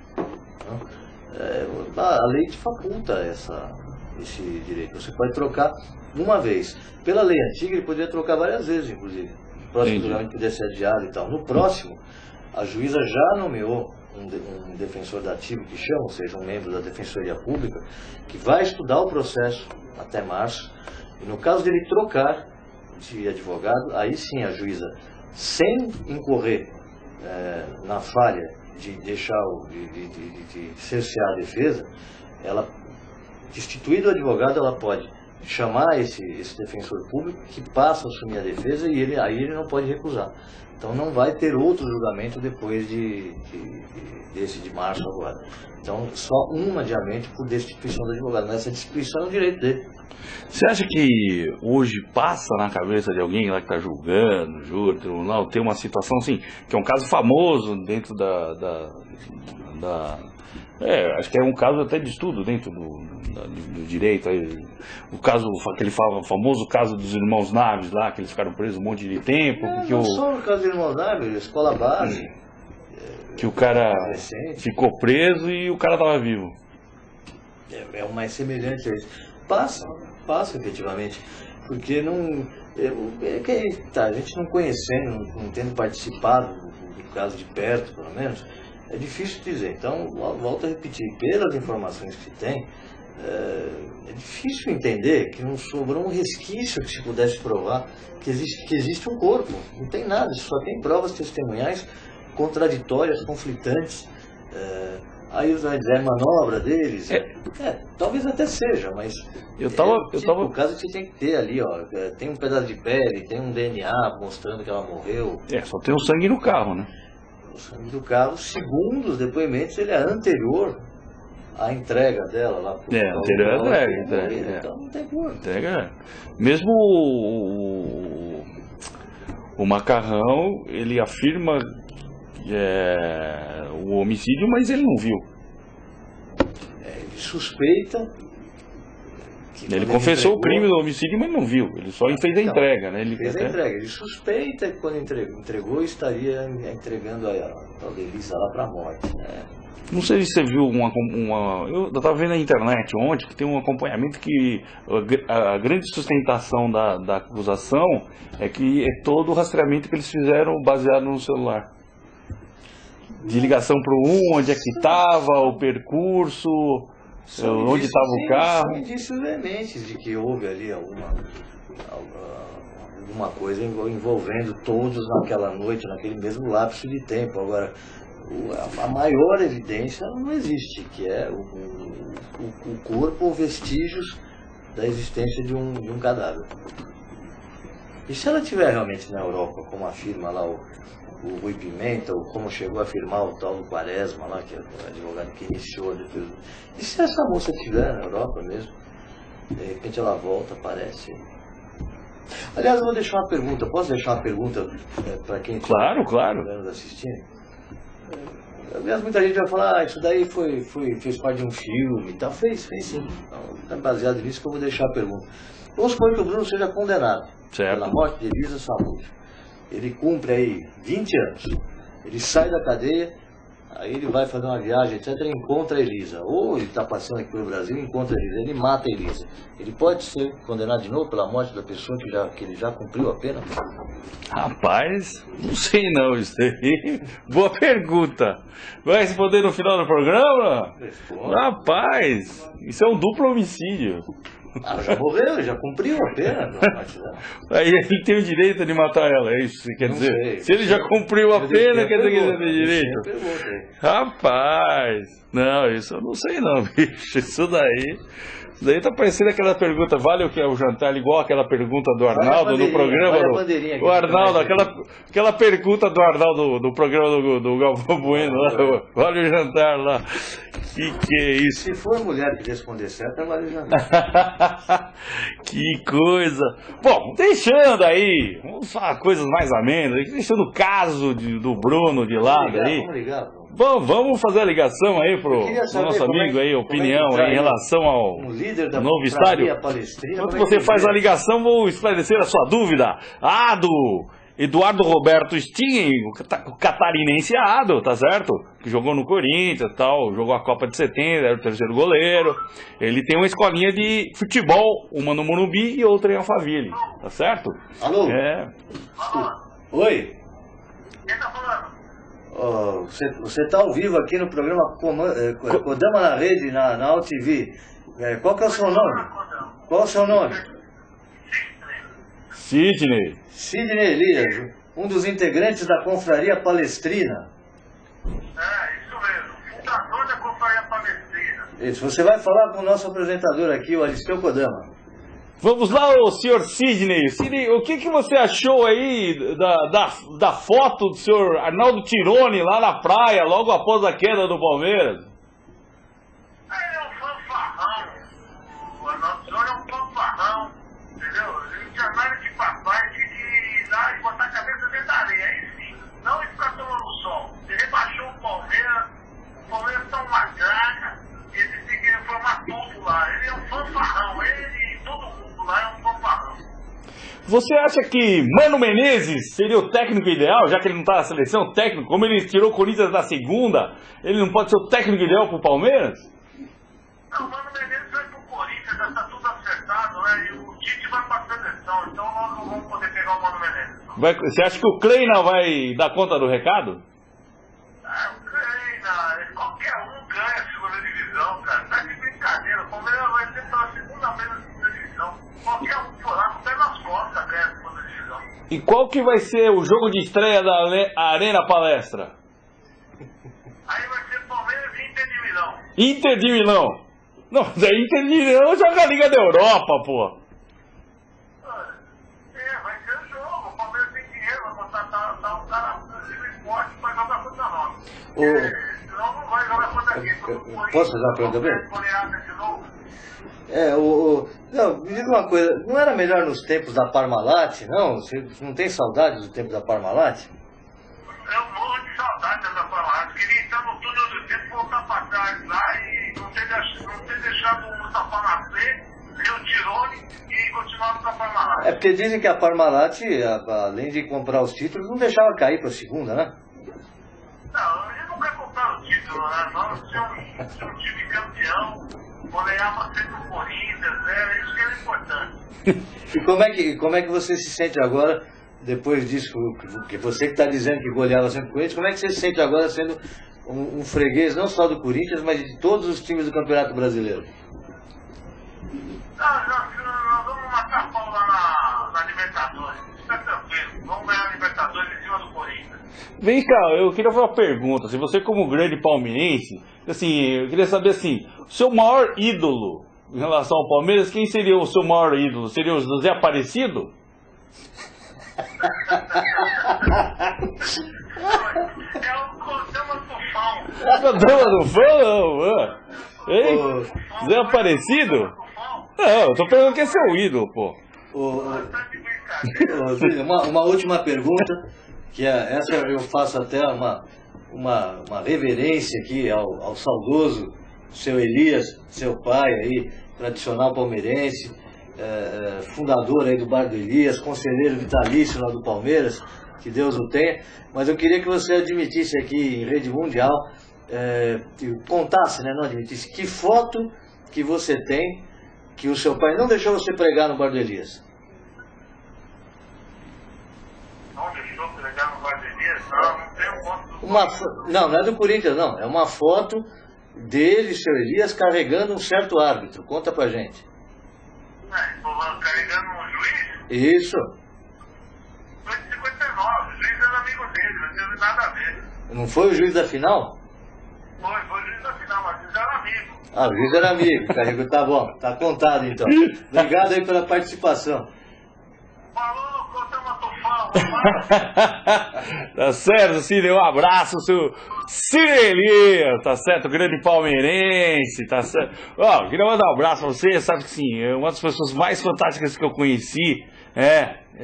A lei te faculta esse direito. Você pode trocar uma vez. Pela lei antiga, ele poderia trocar várias vezes, inclusive. O próximo julgamento poderia ser adiado e tal. No próximo, a juíza já nomeou um defensor dativo que chama, ou seja, um membro da Defensoria Pública, que vai estudar o processo até março, e no caso dele trocar de advogado, aí sim a juíza, sem incorrer na falha de deixar, de cercear a defesa, ela, destituído o advogado, ela pode chamar esse defensor público que passa a assumir a defesa e aí ele não pode recusar. Então não vai ter outro julgamento depois desse de março agora. Então só um adiamento por destituição do advogado, mas essa destituição é um direito dele. Você acha que hoje passa na cabeça de alguém lá que está julgando, júri, tribunal, tem uma situação assim, que é um caso famoso dentro acho que é um caso até de estudo dentro do direito, aí, o caso, aquele famoso caso dos irmãos Naves lá, que eles ficaram presos um monte de tempo. Não só o caso dos irmãos Naves, escola base. Que o cara ficou preso e o cara estava vivo. É o mais semelhante a isso. Passa efetivamente, porque não. A gente não conhecendo, não tendo participado do caso de perto, pelo menos, é difícil dizer. Então, volto a repetir, pelas informações que se tem, é difícil entender que não sobrou um resquício que se pudesse provar que existe um corpo. Não tem nada, só tem provas testemunhais contraditórias, conflitantes. Aí vai dizer manobra deles. Talvez até seja, mas o caso que você tem que ter ali, ó, tem um pedaço de pele, tem um DNA mostrando que ela morreu. Só tem o sangue no carro, né? O sangue do carro, segundo os depoimentos, ele é anterior à entrega dela lá pro anterior à entrega. Então não tem como. Mesmo o Macarrão, ele afirma o homicídio, mas ele não viu. Ele suspeita. Ele confessou o crime do homicídio, mas não viu. Ele só fez a entrega, né? Ele fez a entrega. Ele suspeita que quando entregou estaria entregando a tal Elisa lá para a morte. Não sei se você viu eu estava vendo na internet ontem que tem um acompanhamento que a grande sustentação da acusação é que é todo o rastreamento que eles fizeram baseado no celular. De ligação para o onde é que estava, o percurso, onde estava o carro. São indícios veementes de que houve ali alguma coisa envolvendo todos naquela noite, naquele mesmo lapso de tempo. Agora, a maior evidência não existe, que é o corpo ou vestígios da existência de um cadáver. E se ela estiver realmente na Europa, como afirma lá o Rui Pimenta, ou como chegou a afirmar o tal do Quaresma lá, que é o advogado que iniciou depois. E se essa moça estiver na Europa mesmo, de repente ela volta, aparece. Aliás, eu vou deixar uma pergunta. Posso deixar uma pergunta para quem está assistindo? Aliás, muita gente vai falar, isso daí fez parte de um filme e tal. Fez sim. Então, é baseado nisso que eu vou deixar a pergunta. Vamos supor que o Bruno seja condenado pela morte de Elisa Samúdio. Ele cumpre aí 20 anos. Ele sai da cadeia, aí ele vai fazer uma viagem, etc. E encontra a Elisa. Ou ele está passando aqui pelo Brasil e encontra a Elisa. Ele mata a Elisa. Ele pode ser condenado de novo pela morte da pessoa que ele já cumpriu a pena? Rapaz, não sei não isso aí. Boa pergunta. Vai responder no final do programa? Rapaz, isso é um duplo homicídio. Já morreu, já cumpriu a pena. Aí ele tem o direito de matar ela, é isso que você quer dizer? Sei, se ele já cumpriu a pena, quer dizer que ele tem direito? Rapaz, não, isso eu não sei não, bicho. Isso daí tá parecendo aquela pergunta, vale o que é o jantar, igual aquela pergunta do Arnaldo no programa. O Arnaldo, aquela pergunta do Arnaldo no programa do Galvão Bueno, lá, vale o jantar lá. Que é isso? Se for mulher que responder certo, vale o jantar. Que coisa. Bom, deixando aí, vamos falar coisas mais amenas, deixando o caso do Bruno de lado aí. Vamos ligar, Bom, vamos fazer a ligação aí pro nosso amigo aí, opinião aí, em relação ao novo estádio. Enquanto você faz a ligação, vou esclarecer a sua dúvida. Do Eduardo Roberto Stingen, o catarinense tá certo? Que jogou no Corinthians e tal, jogou a Copa de 70, era o terceiro goleiro. Ele tem uma escolinha de futebol, uma no Morumbi e outra em Alphaville, tá certo? Alô? Oi? Quem tá falando? Você está ao vivo aqui no programa Kodama na Rede, na AltV. Qual que é o seu nome? Qual é o seu nome? Sidney Elias, um dos integrantes da Confraria Palestrina. Isso mesmo, fundador da Confraria Palestrina. Isso, você vai falar com o nosso apresentador aqui, o Aristeu Kodama. Vamos lá, o senhor Sidney. Sidney, o que você achou aí da foto do senhor Arnaldo Tironi lá na praia, logo após a queda do Palmeiras? Ele é um fanfarrão. O Arnaldo Tironi é um fanfarrão. Entendeu? Ele tinha nada de papai de dar e botar a cabeça dentro da areia. Aí sim, não ficar tomando sol. Ele rebaixou o Palmeiras tá uma draga. Ele tem que formar tudo lá. Ele é um fanfarrão. Ele e todo mundo lá é um fanfarrão. Você acha que Mano Menezes seria o técnico ideal, já que ele não está na seleção, técnico, como ele tirou o Corinthians da segunda, ele não pode ser o técnico ideal pro Palmeiras? Não, o Mano Menezes vai pro Corinthians, já tá tudo acertado, né? E o Tite vai pra seleção, então nós não vamos poder pegar o Mano Menezes. Você acha que o Kleina vai dar conta do recado? Ah, o Kleina, qualquer um ganha a segunda divisão, cara. Tá de brincadeira, o Palmeiras vai ser pela segunda vez na segunda divisão. Qualquer um for lá, com o pé nas costas, ganha a segunda divisão. E qual que vai ser o jogo de estreia da Arena Palestra? Aí vai ser Palmeiras e Inter de Milão. Inter de Milão. Não, Inter de Milão joga a Liga da Europa, pô. Vai ser o jogo. O Palmeiras tem dinheiro, vai botar um cara do esporte pra jogar contra nós. Senão não vai jogar contra quem? Posso fazer uma pergunta bem? Goleada de novo. Não, me diga uma coisa, não era melhor nos tempos da Parmalat, não? Você não tem saudade do tempo da Parmalat? Eu morro de saudade dessa palavra. Queria entrar no túnel do tempo, voltar pra trás lá e não ter deixado o Mustafa nascer, o Tironi e continuar com a Parmalat. É porque dizem que a Parmalat, além de comprar os títulos, não deixava cair para a segunda, né? Não, eles não querem comprar o título, né? Nós somos um time campeão, goleava sempre o Corinthians, né? Isso que é importante. E como é que você se sente agora, depois disso, que você que está dizendo que goleava sempre o Corinthians, como é que você se sente agora sendo um freguês não só do Corinthians, mas de todos os times do Campeonato Brasileiro? Nós vamos matar a pau lá na Libertadores. Fica tranquilo, vamos ganhar a Libertadores em cima do Corinthians. Vem cá, eu queria fazer uma pergunta. Se você, como grande palmeirense, assim, eu queria saber assim, o seu maior ídolo em relação ao Palmeiras, quem seria o seu maior ídolo? Seria o José Aparecido? É o Codama Tufão. Codama do Fã, não, hein? José Aparecido? Não, eu tô perguntando quem é seu ídolo, pô. Tá de brincadeira. Uma última pergunta, que essa eu faço até uma reverência aqui ao saudoso seu Elias, seu pai aí, tradicional palmeirense, fundador aí do Bar do Elias, conselheiro vitalício lá do Palmeiras, que Deus o tenha, mas eu queria que você admitisse aqui em rede mundial, contasse, né, não admitisse, que foto que você tem que o seu pai não deixou você pregar no Bar do Elias. Não deixou pregar no Bar do Elias? Não tem um ponto do... Não é do Corinthians, não. É uma foto dele, seu Elias, carregando um certo árbitro. Conta pra gente. Carregando um juiz? Isso. Foi de 59, o juiz era amigo dele, não teve nada a ver. Não foi o juiz da final? Foi o juiz da final, mas o juiz era amigo. Ah, o juiz era amigo, carregou. Tá bom, tá contado então. Obrigado aí pela participação. Falou, Codama Tufão. Tá certo, Cine, um abraço, seu Cine Elias, tá certo, grande palmeirense, tá certo. Ó, queria mandar um abraço pra você, sabe que sim, é uma das pessoas mais fantásticas que eu conheci,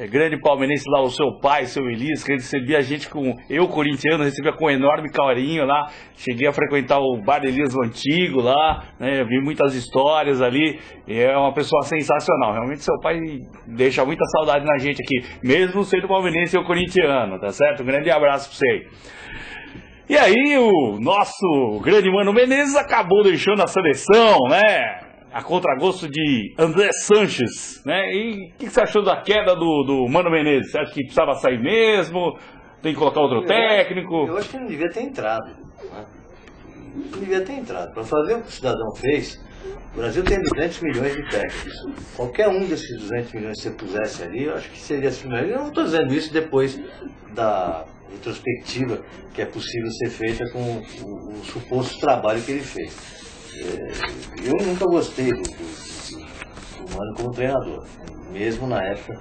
grande palmeirense lá, o seu pai, seu Elias, que recebia a gente eu corintiano, recebia com enorme carinho lá, cheguei a frequentar o Bar Elias antigo lá, né, vi muitas histórias ali, e é uma pessoa sensacional, realmente seu pai deixa muita saudade na gente aqui, mesmo sendo palmeirense ou corintiano, tá certo? Um grande abraço pra você. E aí o nosso grande Mano Menezes acabou deixando a seleção, né? A contragosto de André Sanches, né? E o que você achou da queda do Mano Menezes? Você acha que precisava sair mesmo? Tem que colocar outro técnico? Eu acho que não devia ter entrado, né? Não devia ter entrado. Para fazer o que o cidadão fez, o Brasil tem 200 milhões de técnicos. Qualquer um desses 200 milhões que você pusesse ali, eu acho que seria assim. Eu não estou dizendo isso depois da retrospectiva que é possível ser feita com o suposto trabalho que ele fez. Eu nunca gostei do Mano como treinador, mesmo na época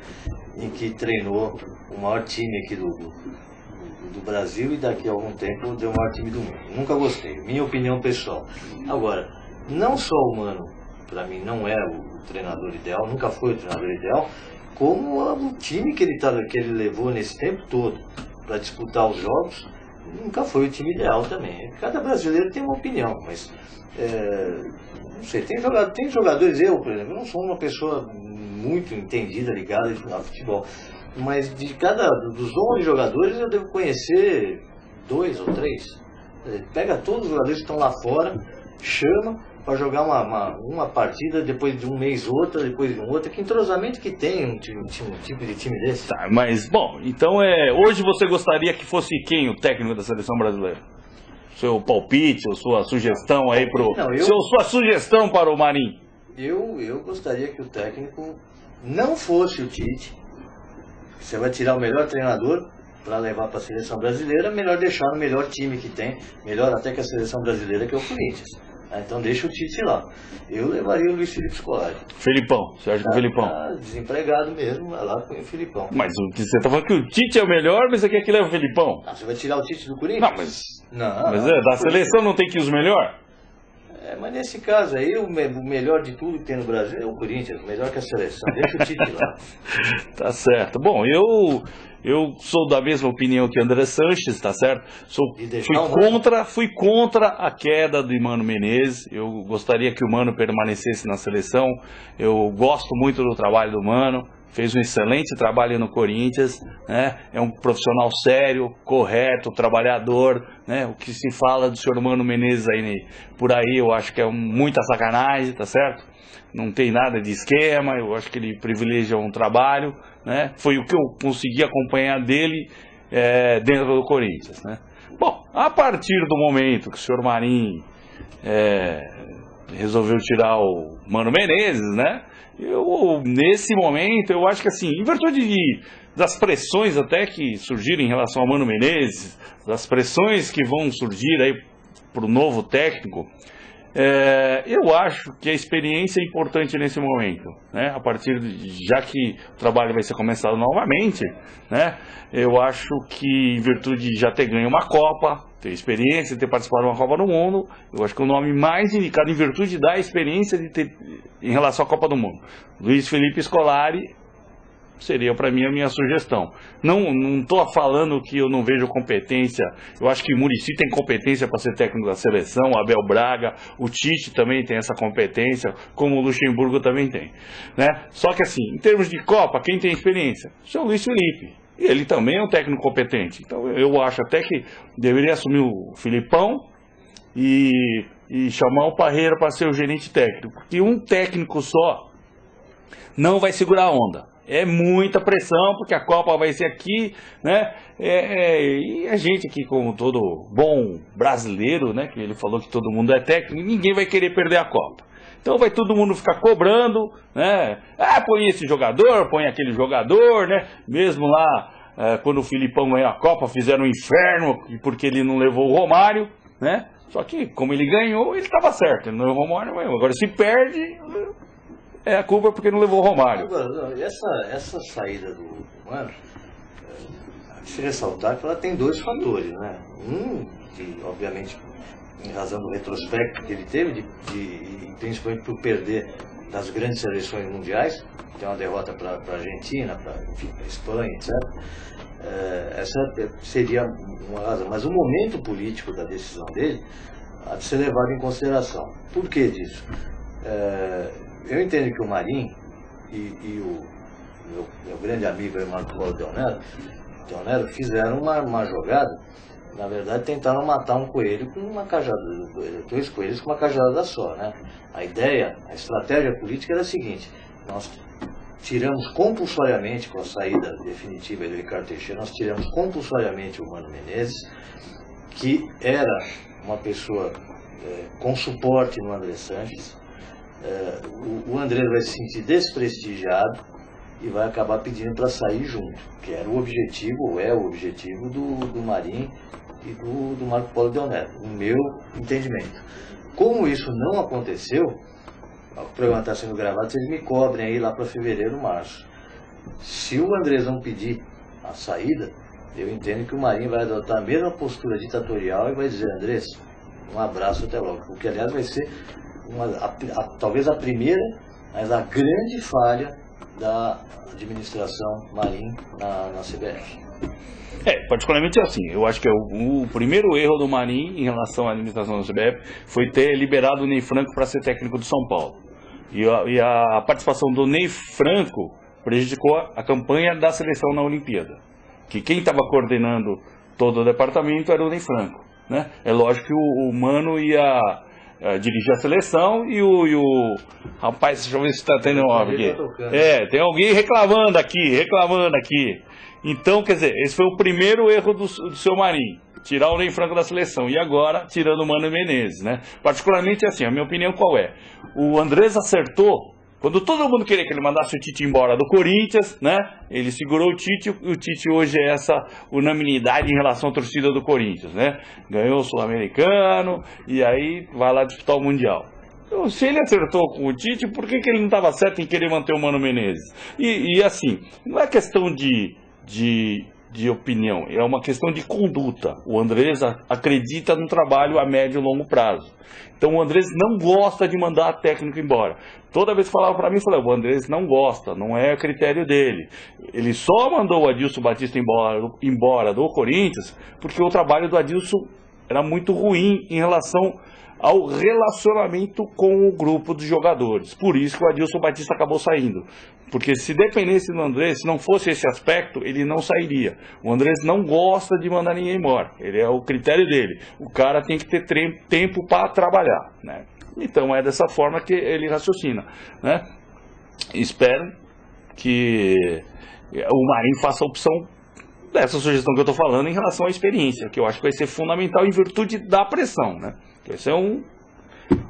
em que treinou o maior time aqui do Brasil e daqui a algum tempo deu o maior time do mundo. Nunca gostei, minha opinião pessoal. Agora, não só o Mano, para mim, não é o treinador ideal, nunca foi o treinador ideal, como o time que ele levou nesse tempo todo para disputar os jogos, nunca foi o time ideal também. Cada brasileiro tem uma opinião, mas não sei, tem jogadores, eu, por exemplo, não sou uma pessoa muito entendida, ligada a futebol, mas dos 11 jogadores eu devo conhecer 2 ou 3. Pega todos os jogadores que estão lá fora, chama para jogar uma partida, depois de um mês outra, depois de um outro. Que entrosamento que tem um tipo de time desse? Tá, mas, bom, então hoje você gostaria que fosse quem o técnico da seleção brasileira? Seu palpite, ou sua sugestão aí sua sugestão para o Marinho? Eu gostaria que o técnico não fosse o Tite. Você vai tirar o melhor treinador para levar para a seleção brasileira, melhor deixar no melhor time que tem, melhor até que a seleção brasileira, que é o Corinthians. Então deixa o Tite lá. Eu levaria o Luiz Felipe Scolari. Felipão, você acha que o Felipão? Desempregado mesmo, vai lá com o Felipão. Mas você está falando que o Tite é o melhor, mas você quer que leve o Felipão? Você vai tirar o Tite do Corinthians? Mas da seleção não tem que ir os melhores? Mas nesse caso aí, o melhor de tudo que tem no Brasil é o Corinthians, melhor que a seleção. Deixa o Tite lá. Tá certo. Bom, eu sou da mesma opinião que André Sanches, tá certo? Fui contra a queda do Mano Menezes. Eu gostaria que o Mano permanecesse na seleção. Eu gosto muito do trabalho do Mano. Fez um excelente trabalho no Corinthians, né? É um profissional sério, correto, trabalhador, né? O que se fala do senhor Mano Menezes aí, por aí, eu acho que é muita sacanagem, tá certo? Não tem nada de esquema, eu acho que ele privilegia um trabalho, né? Foi o que eu consegui acompanhar dele dentro do Corinthians, né? Bom, a partir do momento que o senhor Marinho resolveu tirar o Mano Menezes, né? Nesse momento, eu acho que assim, em virtude das pressões até que surgiram em relação ao Mano Menezes, das pressões que vão surgir aí para o novo técnico, eu acho que a experiência é importante nesse momento, né? Já que o trabalho vai ser começado novamente, né? Eu acho que em virtude de já ter ganho uma Copa, ter experiência, ter participado de uma Copa do Mundo, eu acho que o nome mais indicado em virtude da experiência em relação à Copa do Mundo, Luiz Felipe Scolari, seria para mim a minha sugestão. Não estou falando que eu não vejo competência. Eu acho que o Muricy tem competência para ser técnico da seleção, o Abel Braga, o Tite também tem essa competência, como o Luxemburgo também tem, né? Só que assim, em termos de Copa, quem tem experiência? O seu Luiz Felipe. E ele também é um técnico competente. Então eu acho até que deveria assumir o Filipão e chamar o Parreira para ser o gerente técnico. Porque um técnico só não vai segurar a onda. É muita pressão, porque a Copa vai ser aqui, né? E a gente aqui, como todo bom brasileiro, né? Que ele falou que todo mundo é técnico, ninguém vai querer perder a Copa. Então vai todo mundo ficar cobrando, né? Põe esse jogador, põe aquele jogador, né? Mesmo lá, quando o Filipão ganhou a Copa, fizeram um inferno, porque ele não levou o Romário, né? Só que, como ele ganhou, ele estava certo, ele não levou o Romário mesmo. Agora, se perde, a culpa porque não levou o Romário. Agora, essa saída do Mano, se ressaltar que ela tem 2 fatores, né? Que, obviamente, em razão do retrospecto que ele teve, principalmente por perder das grandes seleções mundiais, tem uma derrota para a Argentina, para a Espanha, etc. Essa seria uma razão. Mas o momento político da decisão dele há de ser levado em consideração. Por que disso? Eu entendo que o Marinho e o meu grande amigo Marco Paulo Del Nero fizeram uma jogada. Na verdade, tentaram matar um coelho com uma cajada, 2 coelhos com uma cajada só, né? A estratégia política era a seguinte: nós tiramos compulsoriamente, com a saída definitiva do Ricardo Teixeira, nós tiramos compulsoriamente o Mano Menezes, que era uma pessoa com suporte no André Sanches. O André vai se sentir desprestigiado e vai acabar pedindo para sair junto, que era o objetivo, ou é o objetivo do Marinho e do Marco Paulo Del Nero, no meu entendimento. Como isso não aconteceu, o programa está sendo gravado, vocês me cobrem aí lá para fevereiro, março. Se o Andrés não pedir a saída, eu entendo que o Marinho vai adotar a mesma postura ditatorial e vai dizer: Andrés, um abraço, até logo. Porque, aliás, vai ser talvez a primeira, mas a grande falha da administração Marinho na CBF. Particularmente assim, eu acho que o primeiro erro do Marinho em relação à administração da CBF foi ter liberado o Ney Franco para ser técnico do São Paulo. E a participação do Ney Franco prejudicou a campanha da seleção na Olimpíada. Que quem estava coordenando todo o departamento era o Ney Franco, né? É lógico que o Mano ia dirigir a seleção e o rapaz, deixa eu ver se está tendo algo aqui. Tem alguém reclamando aqui. Então, quer dizer, esse foi o primeiro erro do seu Marinho, tirar o Ney Franco da seleção, e agora tirando o Mano Menezes, né? Particularmente assim, a minha opinião qual é? O Andrés acertou, quando todo mundo queria que ele mandasse o Tite embora do Corinthians, né? Ele segurou o Tite, e o Tite hoje é essa unanimidade em relação à torcida do Corinthians, né? Ganhou o Sul-Americano, e aí vai lá disputar o Mundial. Então, se ele acertou com o Tite, por que ele não estava certo em querer manter o Mano Menezes? E assim, não é questão de opinião, é uma questão de conduta. O Andrés acredita no trabalho a médio e longo prazo. Então o Andrés não gosta de mandar técnico embora. Toda vez que falava para mim, eu falei: o Andrés não gosta, não é critério dele. Ele só mandou o Adilson Batista embora do Corinthians porque o trabalho do Adilson era muito ruim em relação ao relacionamento com o grupo de jogadores. Por isso que o Adilson Batista acabou saindo. Porque se dependesse do Andrés, se não fosse esse aspecto, ele não sairia. O Andrés não gosta de mandar ninguém embora. Ele é o critério dele. O cara tem que ter tempo para trabalhar, né? Então é dessa forma que ele raciocina, né? Espero que o Marinho faça a opção dessa sugestão que eu estou falando em relação à experiência, que eu acho que vai ser fundamental em virtude da pressão, né? Esse é um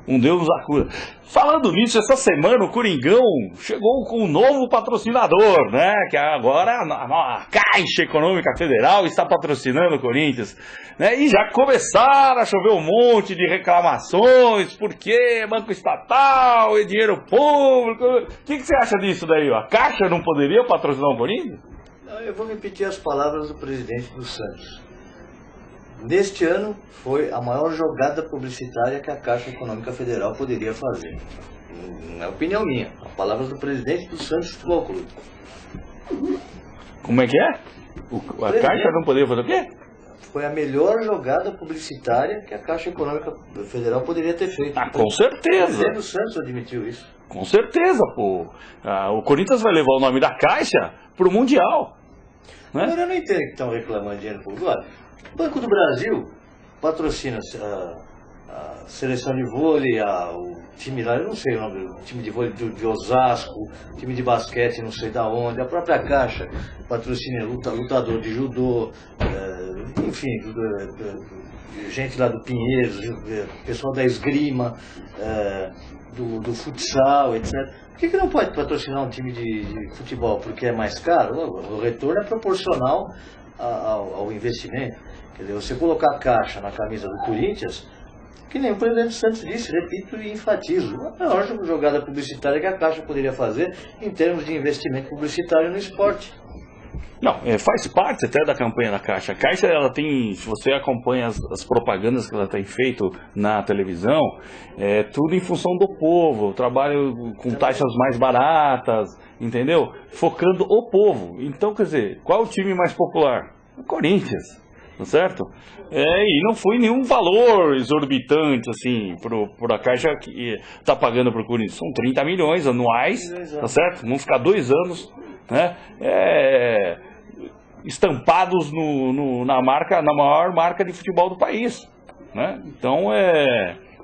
Deus nos acuda. Falando nisso, essa semana o Coringão chegou com um novo patrocinador, né? Que agora a Caixa Econômica Federal está patrocinando o Corinthians, né? E já começaram a chover um monte de reclamações, porque banco estatal e dinheiro público. O que você acha disso daí? A Caixa não poderia patrocinar o Corinthians? Eu vou repetir as palavras do presidente do Santos. Neste ano foi a maior jogada publicitária que a Caixa Econômica Federal poderia fazer. Não é opinião minha, as palavras do presidente do Santos Futebol Clube. Como é que é? A Caixa não poderia fazer o quê? Foi a melhor jogada publicitária que a Caixa Econômica Federal poderia ter feito. Com certeza. O presidente do Santos admitiu isso. Com certeza, pô. O Corinthians vai levar o nome da Caixa pro Mundial, né? Agora eu não entendo que estão reclamando de dinheiro público. Olha, o Banco do Brasil patrocina a seleção de vôlei, o time lá, eu não sei o nome, o time de vôlei de Osasco, o time de basquete não sei da onde, a própria Caixa patrocina lutador de judô, enfim, gente lá do Pinheiros, pessoal da esgrima, do futsal, etc. Por que não pode patrocinar um time de futebol? Porque é mais caro? O retorno é proporcional ao investimento. Quer dizer, você colocar a Caixa na camisa do Corinthians, que nem o presidente Santos disse, repito e enfatizo, a maior jogada publicitária que a Caixa poderia fazer em termos de investimento publicitário no esporte. Não, faz parte até da campanha da Caixa. A Caixa, ela tem, se você acompanha as propagandas que ela tem feito na televisão, é tudo em função do povo, trabalho com taxas mais baratas, entendeu? Focando o povo. Então, quer dizer, qual é o time mais popular? O Corinthians, tá certo? E não foi nenhum valor exorbitante, assim, por a Caixa que está pagando para o Corinthians. São 30 milhões anuais, tá certo? Vão ficar 2 anos, né? Estampados na maior marca de futebol do país, né? Então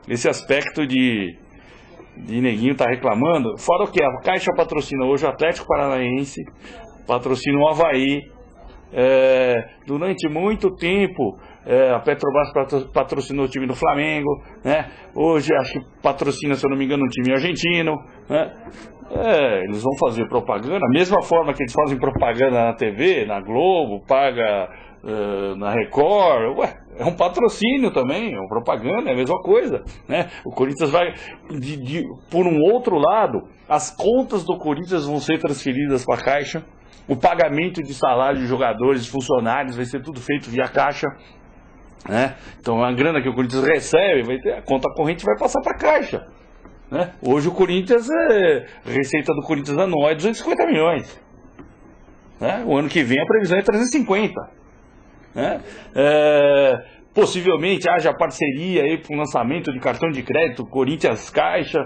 esse aspecto de neguinho tá reclamando, fora o que a Caixa patrocina hoje o Atlético Paranaense, patrocina o Avaí, durante muito tempo a Petrobras patrocinou o time do Flamengo, né? Hoje acho que patrocina, se eu não me engano, um time argentino, né? Eles vão fazer propaganda, da mesma forma que eles fazem propaganda na TV, na Globo, paga na Record, ué, é um patrocínio também, é uma propaganda, é a mesma coisa, né? O Corinthians vai, por um outro lado, as contas do Corinthians vão ser transferidas para a Caixa, o pagamento de salário de jogadores, de funcionários, vai ser tudo feito via Caixa, né? Então a grana que o Corinthians recebe, vai ter, a conta corrente vai passar para a Caixa, né? Hoje o Corinthians, a receita do Corinthians anual é 250 milhões, né? O ano que vem a previsão é 350, né? Possivelmente haja parceria aí para o lançamento de cartão de crédito Corinthians Caixa.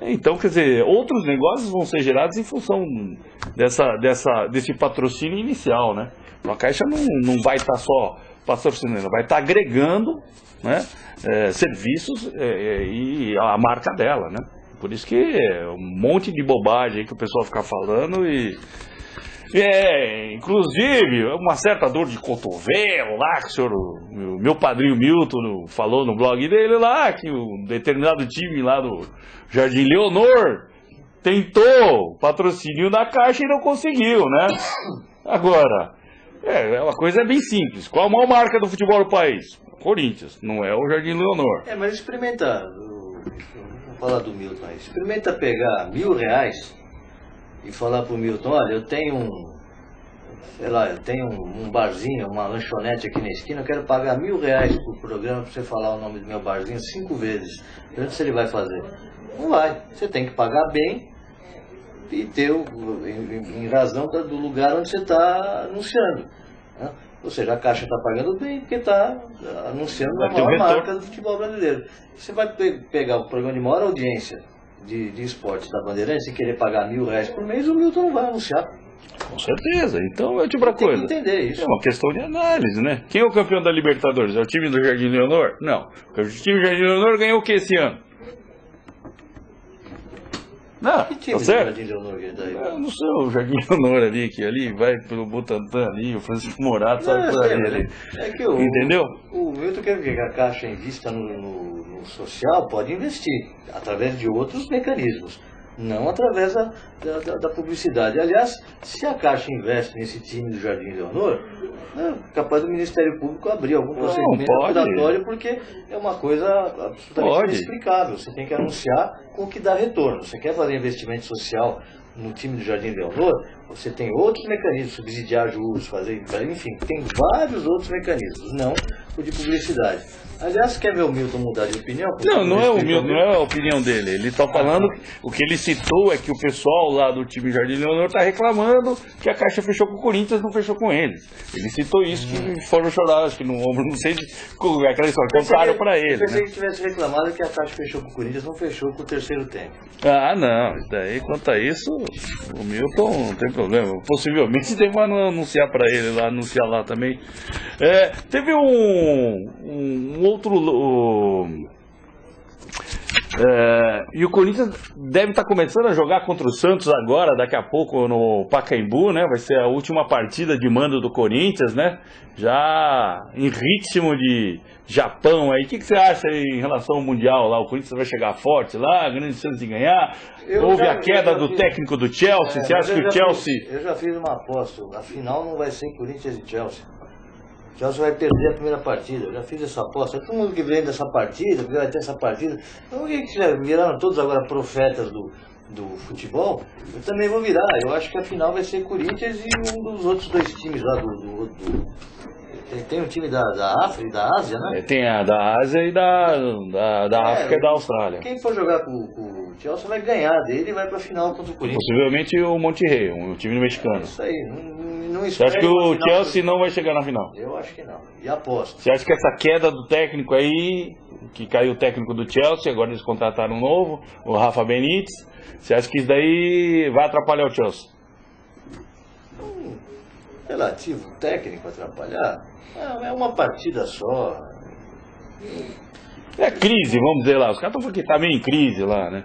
Então, quer dizer, outros negócios vão ser gerados em função desse patrocínio inicial, né? A Caixa não vai estar só patrocinando, vai estar agregando, né, serviços e a marca dela, né? Por isso que é um monte de bobagem aí que o pessoal fica falando inclusive, uma certa dor de cotovelo lá, que o meu padrinho Milton falou no blog dele lá, que um determinado time lá do Jardim Leonor tentou patrocínio da Caixa e não conseguiu, né? Agora, uma coisa bem simples. Qual a maior marca do futebol do país? Corinthians, não é o Jardim Leonor. Mas experimenta, vou falar do Milton aí, experimenta pegar R$1.000 e falar pro Milton, olha, eu tenho um barzinho, uma lanchonete aqui na esquina, eu quero pagar R$1.000 por programa pra você falar o nome do meu barzinho 5 vezes. Pergunta se ele vai fazer. Não vai. Você tem que pagar bem e ter, em razão do lugar onde você está anunciando, né? Ou seja, a Caixa está pagando bem porque está anunciando a maior marca do futebol brasileiro. Você vai pegar o programa de maior audiência de esportes da Bandeirantes e querer pagar R$1.000 por mês, o Milton não vai anunciar. Com certeza, então é tipo a coisa. Tem que entender isso. É uma questão de análise, né? Quem é o campeão da Libertadores? É o time do Jardim Leonor? Não. O time do Jardim Leonor ganhou o que esse ano? Não, que time tá do certo? Jardim Leonor que daí? Eu não sei, o Jardim Leonor ali, que ali vai pelo Butantã ali, o Francisco Morato, sabe por ali. É que entendeu? O Milton quer que a Caixa invista no social, pode investir, através de outros mecanismos, não através da publicidade. Aliás, se a Caixa investe nesse time do Jardim Leonor, é capaz do Ministério Público abrir algum procedimento acusatório, porque é uma coisa absolutamente inexplicável. Você tem que anunciar com o que dá retorno. Você quer fazer investimento social no time do Jardim Leonor, você tem outros mecanismos, subsidiar juros, enfim, tem vários outros mecanismos, não o de publicidade. Aliás, quer ver o Milton mudar de opinião? Não é o Milton, não é a opinião dele. Ele está falando, o que ele citou é que o pessoal lá do time Jardim Leonor está reclamando que a Caixa fechou com o Corinthians, não fechou com eles. Ele citou isso, que foram chorar, acho que no ombro, não sei como é aquela história, contaram para ele. Eu pensei que tivesse reclamado que a Caixa fechou com o Corinthians, não fechou com o terceiro tempo. Ah, não, daí quanto a isso, o Milton não tem problema. Possivelmente tem que anunciar para ele lá, anunciar lá também. Teve um outro. E o Corinthians deve estar começando a jogar contra o Santos agora, daqui a pouco no Pacaembu, né? Vai ser a última partida de mando do Corinthians, né? Já em ritmo de Japão aí. O que você acha aí em relação ao Mundial lá? O Corinthians vai chegar forte lá, grande chance de ganhar? Houve a queda do técnico do Chelsea. Você acha que o Chelsea... Eu já fiz uma aposta. A final não vai ser Corinthians e Chelsea. O Chelsea vai perder a primeira partida. Eu já fiz essa aposta. Todo mundo que vem dessa partida, que vai ter essa partida. Então, que já viraram todos agora profetas do futebol, eu também vou virar. Eu acho que a final vai ser Corinthians e um dos outros dois times lá tem um time da África e da Ásia, né? Tem a da Ásia e da África e da Austrália. Quem for jogar com o Chelsea vai ganhar dele e vai pra final contra o Corinthians. Possivelmente o Monterrey, um time mexicano. Isso aí, não Você acha que o Chelsea não vai chegar na final? Eu acho que não, e aposto. Você acha que essa queda do técnico aí, que caiu o técnico do Chelsea, agora eles contrataram um novo, o Rafa Benítez, você acha que isso daí vai atrapalhar o Chelsea? Relativo técnico atrapalhar? É uma partida só. É crise, vamos dizer lá. Os caras estão falando que tá meio em crise lá, né?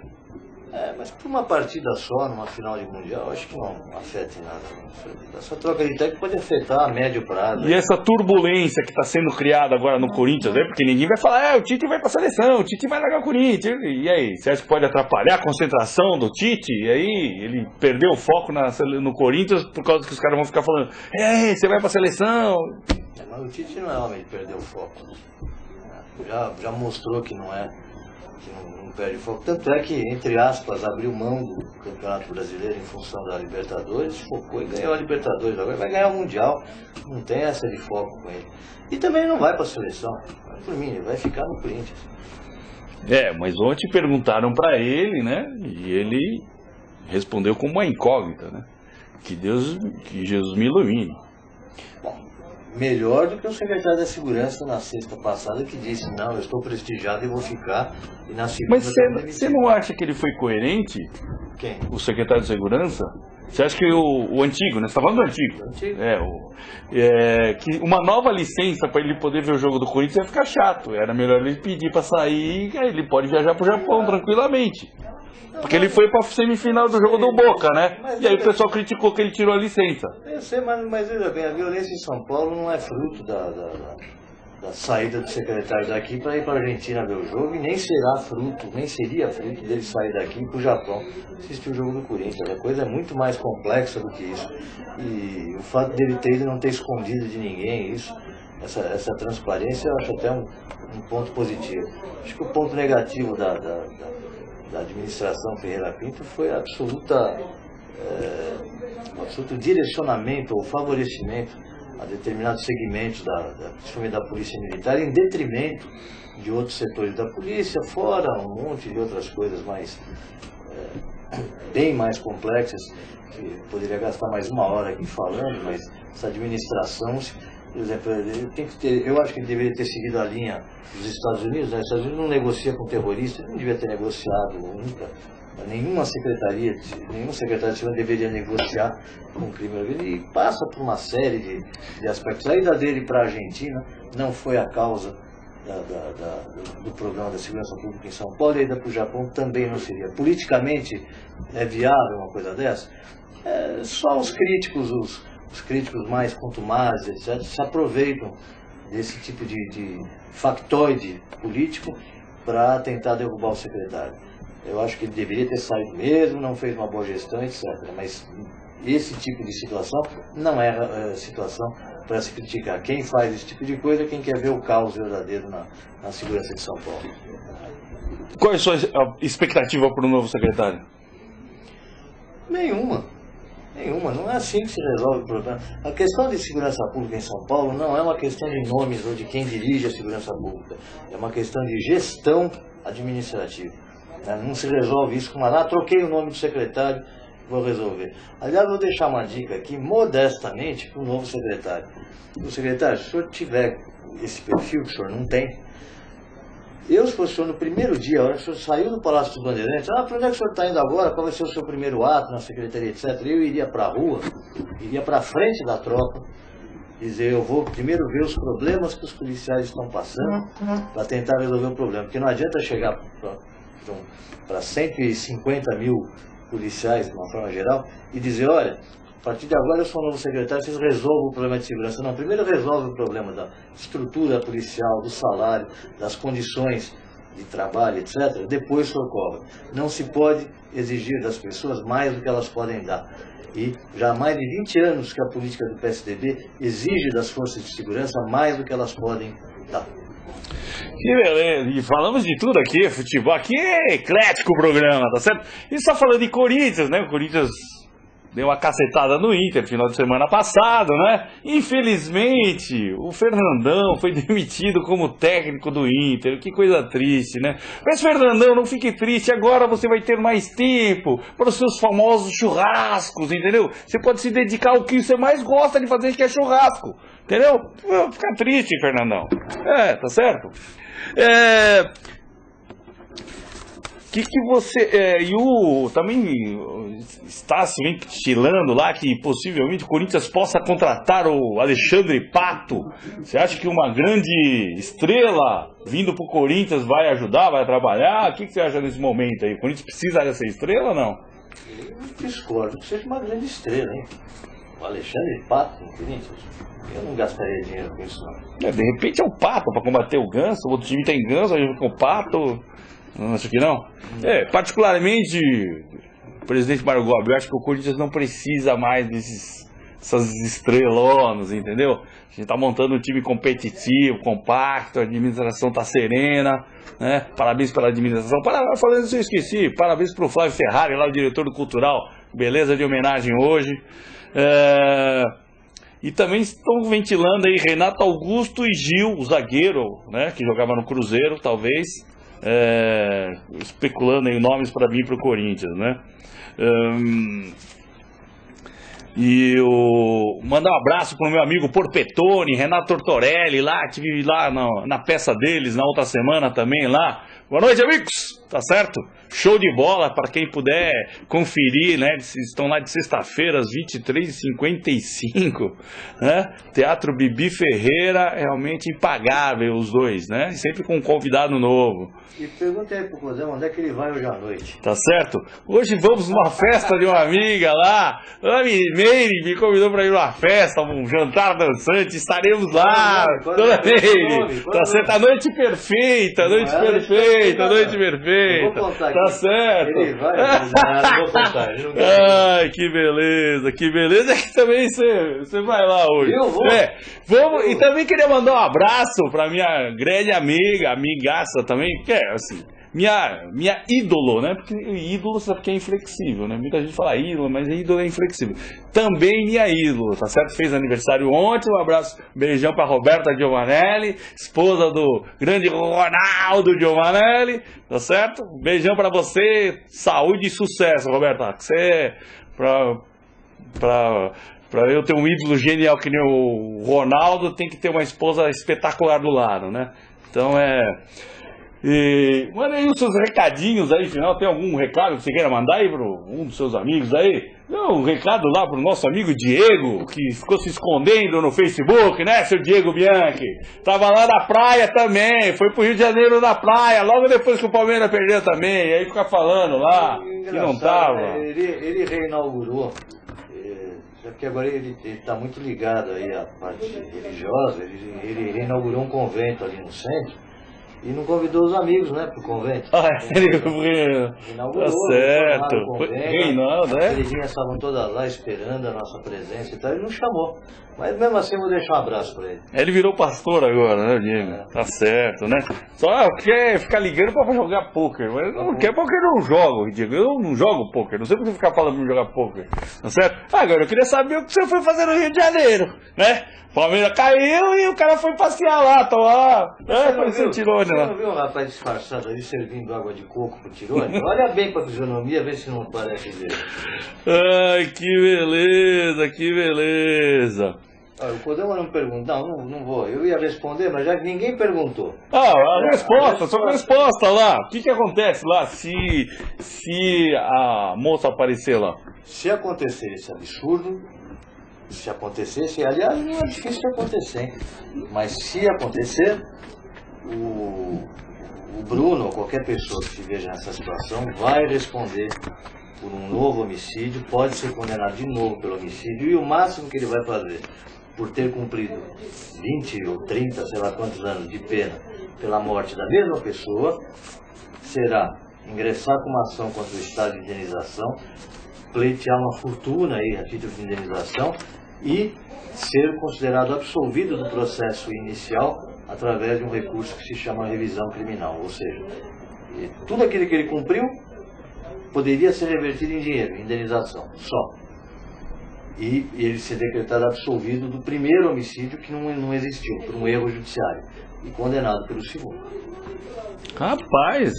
Mas Mas por uma partida só, numa final de Mundial, acho que não afeta em nada. Não. Essa troca de técnico pode afetar a médio prazo. E essa turbulência que está sendo criada agora no Corinthians, né? Porque ninguém vai falar, o Tite vai para a seleção, o Tite vai largar o Corinthians. E aí, você acha que pode atrapalhar a concentração do Tite? E aí, ele perdeu o foco no Corinthians por causa que os caras vão ficar falando, você vai para a seleção. Mas o Tite não é homem de perder o foco. Já mostrou que não é. Que não perde foco. Tanto é que, entre aspas, abriu mão do Campeonato Brasileiro em função da Libertadores, focou e ganhou a Libertadores. Agora vai ganhar o Mundial, não tem essa de foco com ele. E também não vai para a seleção, por mim, ele vai ficar no Corinthians. Mas ontem perguntaram para ele, né? E ele respondeu com uma incógnita, né? Que Jesus me ilumine. Bom, melhor do que o secretário da Segurança na sexta passada que disse, não, eu estou prestigiado e vou ficar. E na segunda. Mas você não acha que ele foi coerente? Quem? O secretário de Segurança? Você acha que o antigo, né? Você está falando do antigo? O antigo. Que uma nova licença para ele poder ver o jogo do Corinthians ia ficar chato. Era melhor ele pedir para sair e aí ele pode viajar para o Japão tranquilamente. Porque ele foi para a semifinal do jogo do Boca, né? E aí o pessoal criticou que ele tirou a licença. Eu sei, mas veja bem, a violência em São Paulo não é fruto da saída do secretário daqui para ir para a Argentina ver o jogo e nem seria fruto dele sair daqui para o Japão assistir o jogo do Corinthians. A coisa é muito mais complexa do que isso. E o fato dele ter ido não ter escondido de ninguém isso, essa transparência, eu acho até um ponto positivo. Acho que o ponto negativo da administração Ferreira Pinto foi absoluto direcionamento ou favorecimento a determinados segmentos, principalmente da Polícia Militar, em detrimento de outros setores da polícia, fora um monte de outras coisas bem mais complexas, que poderia gastar mais uma hora aqui falando, mas essa administração, por exemplo, eu acho que ele deveria ter seguido a linha dos Estados Unidos, né? Os Estados Unidos não negocia com terroristas, ele não devia ter negociado nunca. Nenhuma secretária de segurança deveria negociar com crime organizado. E passa por uma série de aspectos. A ida dele para a Argentina não foi a causa do problema da segurança pública em São Paulo. A ida para o Japão também não seria. Politicamente é viável uma coisa dessa? Só os críticos mais contumazes, etc., se aproveitam desse tipo de factoide político para tentar derrubar o secretário. Eu acho que ele deveria ter saído mesmo, não fez uma boa gestão, etc. Mas esse tipo de situação não é situação para se criticar. Quem faz esse tipo de coisa é quem quer ver o caos verdadeiro na segurança de São Paulo. Qual é a sua expectativa para o novo secretário? Nenhuma. Não é assim que se resolve o problema. A questão de segurança pública em São Paulo não é uma questão de nomes ou de quem dirige a segurança pública. É uma questão de gestão administrativa. Não se resolve isso com troquei o nome do secretário, vou resolver. Aliás, vou deixar uma dica aqui, modestamente, para o novo secretário. O secretário, se o senhor tiver esse perfil que o senhor não tem, se fosse o senhor no primeiro dia, a hora que o senhor saiu do Palácio dos Bandeirantes, para onde é que o senhor está indo agora, qual vai ser o seu primeiro ato na secretaria, etc., eu iria para a rua, iria para a frente da tropa, dizer, eu vou primeiro ver os problemas que os policiais estão passando, para tentar resolver o problema, porque não adianta chegar para 150 mil policiais, de uma forma geral, e dizer, olha, a partir de agora eu sou o novo secretário, vocês resolvam o problema de segurança. Não, primeiro resolve o problema da estrutura policial, do salário, das condições de trabalho, etc. Depois socorre. Não se pode exigir das pessoas mais do que elas podem dar. E já há mais de 20 anos que a política do PSDB exige das forças de segurança mais do que elas podem dar. Que beleza, e falamos de tudo aqui, futebol, aqui é eclético o programa, tá certo? E só falando de Corinthians, né, o Corinthians deu uma cacetada no Inter final de semana passado, né? Infelizmente, o Fernandão foi demitido como técnico do Inter, que coisa triste, né? Mas Fernandão, não fique triste, agora você vai ter mais tempo para os seus famosos churrascos, entendeu? Você pode se dedicar ao que você mais gosta de fazer, que é churrasco, entendeu? Fica triste, Fernandão. Tá certo? que você... também está se ventilando lá que possivelmente o Corinthians possa contratar o Alexandre Pato. Você acha que uma grande estrela vindo pro Corinthians vai ajudar, vai trabalhar? O que você acha nesse momento aí? O Corinthians precisa dessa estrela ou não? Eu discordo que seja uma grande estrela, hein? O Alexandre Pato no Corinthians, eu não gastaria dinheiro com isso, não. De repente é o Pato para combater o Ganso, o outro time tem Ganso, aí com o Pato. Não acho que não? Particularmente, presidente Mário Gobi, eu acho que o Corinthians não precisa mais dessas estrelonas, entendeu? A gente tá montando um time competitivo, compacto, a administração tá serena, né? Parabéns pela administração. Falando isso, eu esqueci. Parabéns pro Flávio Ferrari, lá o diretor do Cultural. Beleza de homenagem hoje. E também estão ventilando aí Renato Augusto e Gil, o zagueiro, né? Que jogava no Cruzeiro, talvez. Especulando aí nomes para vir pro Corinthians, né? Mandar um abraço pro meu amigo Porpetone, Renato Tortorelli, lá, tive lá na peça deles na outra semana também lá. Boa noite, amigos, tá certo? Show de bola, para quem puder conferir, né? Eles estão lá de sexta-feira às 23h55, né? Teatro Bibi Ferreira, realmente impagável os dois, né? Sempre com um convidado novo. E pergunta aí pro Codão, onde é que ele vai hoje à noite? Tá certo? Hoje vamos numa festa de uma amiga lá. A Meire me convidou para ir numa festa, um jantar dançante. Estaremos lá. Dona Meire. Tá certo? A noite perfeita, noite perfeita, noite perfeita. Tá certo? Ele vai, não vou contar. Ai, que beleza, que beleza. É que também você vai lá hoje. Eu vou. Vamos. E também queria mandar um abraço pra minha grande amiga, amigaça também, que é assim, minha ídolo, né? Porque ídolo sabe que é inflexível, né? Muita gente fala ídolo, mas ídolo é inflexível. Também minha ídolo, tá certo? Fez aniversário ontem, um abraço, beijão pra Roberta Giovanelli, esposa do grande Ronaldo Giovanelli, tá certo? Beijão pra você, saúde e sucesso, Roberta. Que você, pra eu ter um ídolo genial que nem o Ronaldo, tem que ter uma esposa espetacular do lado, né? Então manda aí os seus recadinhos aí, final. Tem algum recado que você queira mandar aí para um dos seus amigos aí? Um recado lá pro nosso amigo Diego, que ficou se escondendo no Facebook, né, seu Diego Bianchi? Tava lá na praia também, foi pro Rio de Janeiro na praia, logo depois que o Palmeiras perdeu também, aí fica falando lá que não tava. Ele reinaugurou, porque agora ele está muito ligado aí à parte religiosa, ele reinaugurou um convento ali no centro. E não convidou os amigos, né, pro convento. Tá certo. Reinaldo, né? Eles estavam todas lá esperando a nossa presença e tal, ele não chamou. Mas mesmo assim eu vou deixar um abraço pra ele. Ele virou pastor agora, né, Diego? Tá certo, né? Só quer ficar ligando pra jogar pôquer. Mas não quer porque eu não jogo, Diego. Eu não jogo pôquer. Não sei por que ficar falando pra jogar pôquer. Tá certo? Agora eu queria saber o que você foi fazer no Rio de Janeiro, né? O Palmeiras caiu e o cara foi passear lá, tá lá. Foi o Tirone lá. Você não viu um rapaz disfarçado ali servindo água de coco pro Tirone? Olha bem pra fisionomia, vê se não parece dele. Ai, que beleza, que beleza. O Codão não perguntou, não vou. Eu ia responder, mas já que ninguém perguntou. A resposta, só a resposta lá. O que acontece lá se a moça aparecer lá? Se acontecer esse absurdo, se acontecesse, aliás, não é difícil de acontecer, hein? Mas se acontecer, o Bruno, ou qualquer pessoa que se veja nessa situação, vai responder por um novo homicídio, pode ser condenado de novo pelo homicídio, e o máximo que ele vai fazer, por ter cumprido 20 ou 30, sei lá quantos anos de pena pela morte da mesma pessoa, será ingressar com uma ação contra o Estado de indenização, pleitear uma fortuna aí a título de indenização e ser considerado absolvido do processo inicial através de um recurso que se chama revisão criminal. Ou seja, tudo aquilo que ele cumpriu poderia ser revertido em dinheiro, indenização, só. E ele ser decretado absolvido do primeiro homicídio que não existiu, por um erro judiciário, e condenado pelo segundo. Rapaz,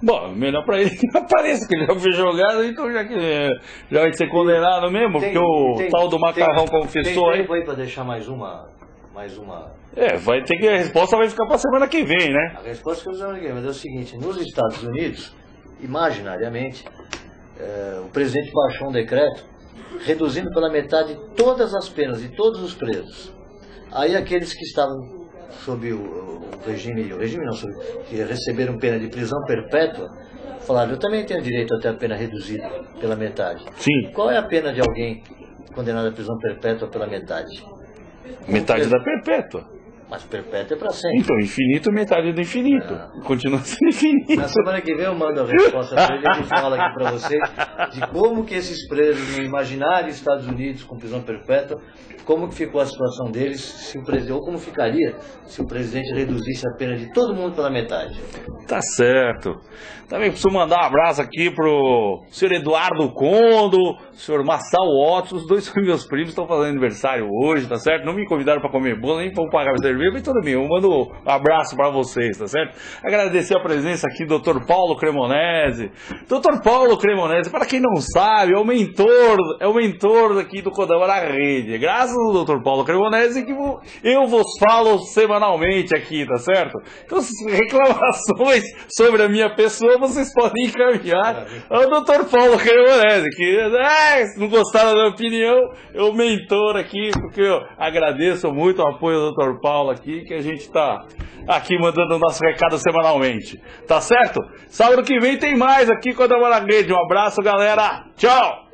Bom, melhor pra ele que não apareça, que ele já foi jogado, então já vai ser condenado mesmo, porque o tal do Macarrão confessou aí. Tem tempo aí pra deixar mais uma mais uma... Vai ter que... A resposta vai ficar para semana que vem, né? A resposta fica para semana que vem, mas é o seguinte, nos Estados Unidos, imaginariamente, o presidente baixou um decreto reduzindo pela metade todas as penas de todos os presos. Aí aqueles que estavam sob o regime não, que receberam pena de prisão perpétua, falaram, eu também tenho direito a ter a pena reduzida pela metade. Sim. Qual é a pena de alguém condenado à prisão perpétua pela metade? Metade da perpétua. Mas perpétua é para sempre. Então, infinito, metade do infinito. Continua sendo infinito. Na semana que vem eu mando a resposta para ele e ele fala aqui para vocês de como que esses presos no imaginário Estados Unidos com prisão perpétua, como que ficou a situação deles, se o presidente, ou como ficaria se o presidente reduzisse a pena de todo mundo pela metade. Tá certo. Também preciso mandar um abraço aqui pro senhor Eduardo Condo, senhor Massal Otto, os dois são meus primos, estão fazendo aniversário hoje, tá certo? Não me convidaram para comer bolo, nem vão pagar a cerveja, mas tudo bem, eu mando um abraço para vocês, tá certo? Agradecer a presença aqui do Dr. Paulo Cremonese. Dr. Paulo Cremonese, para quem não sabe, é o mentor aqui do Kodama na Rede. Graças ao Dr. Paulo Cremonese que eu vos falo semanalmente aqui, tá certo? Então, reclamações sobre a minha pessoa, vocês podem encaminhar ao Dr. Paulo Cremonese, que se não gostaram da minha opinião, eu mentor aqui, porque eu agradeço muito o apoio do Dr. Paulo aqui, que a gente tá aqui mandando o nosso recado semanalmente, tá certo? Sábado que vem tem mais aqui com a Kodama na Rede. Um abraço, galera, tchau!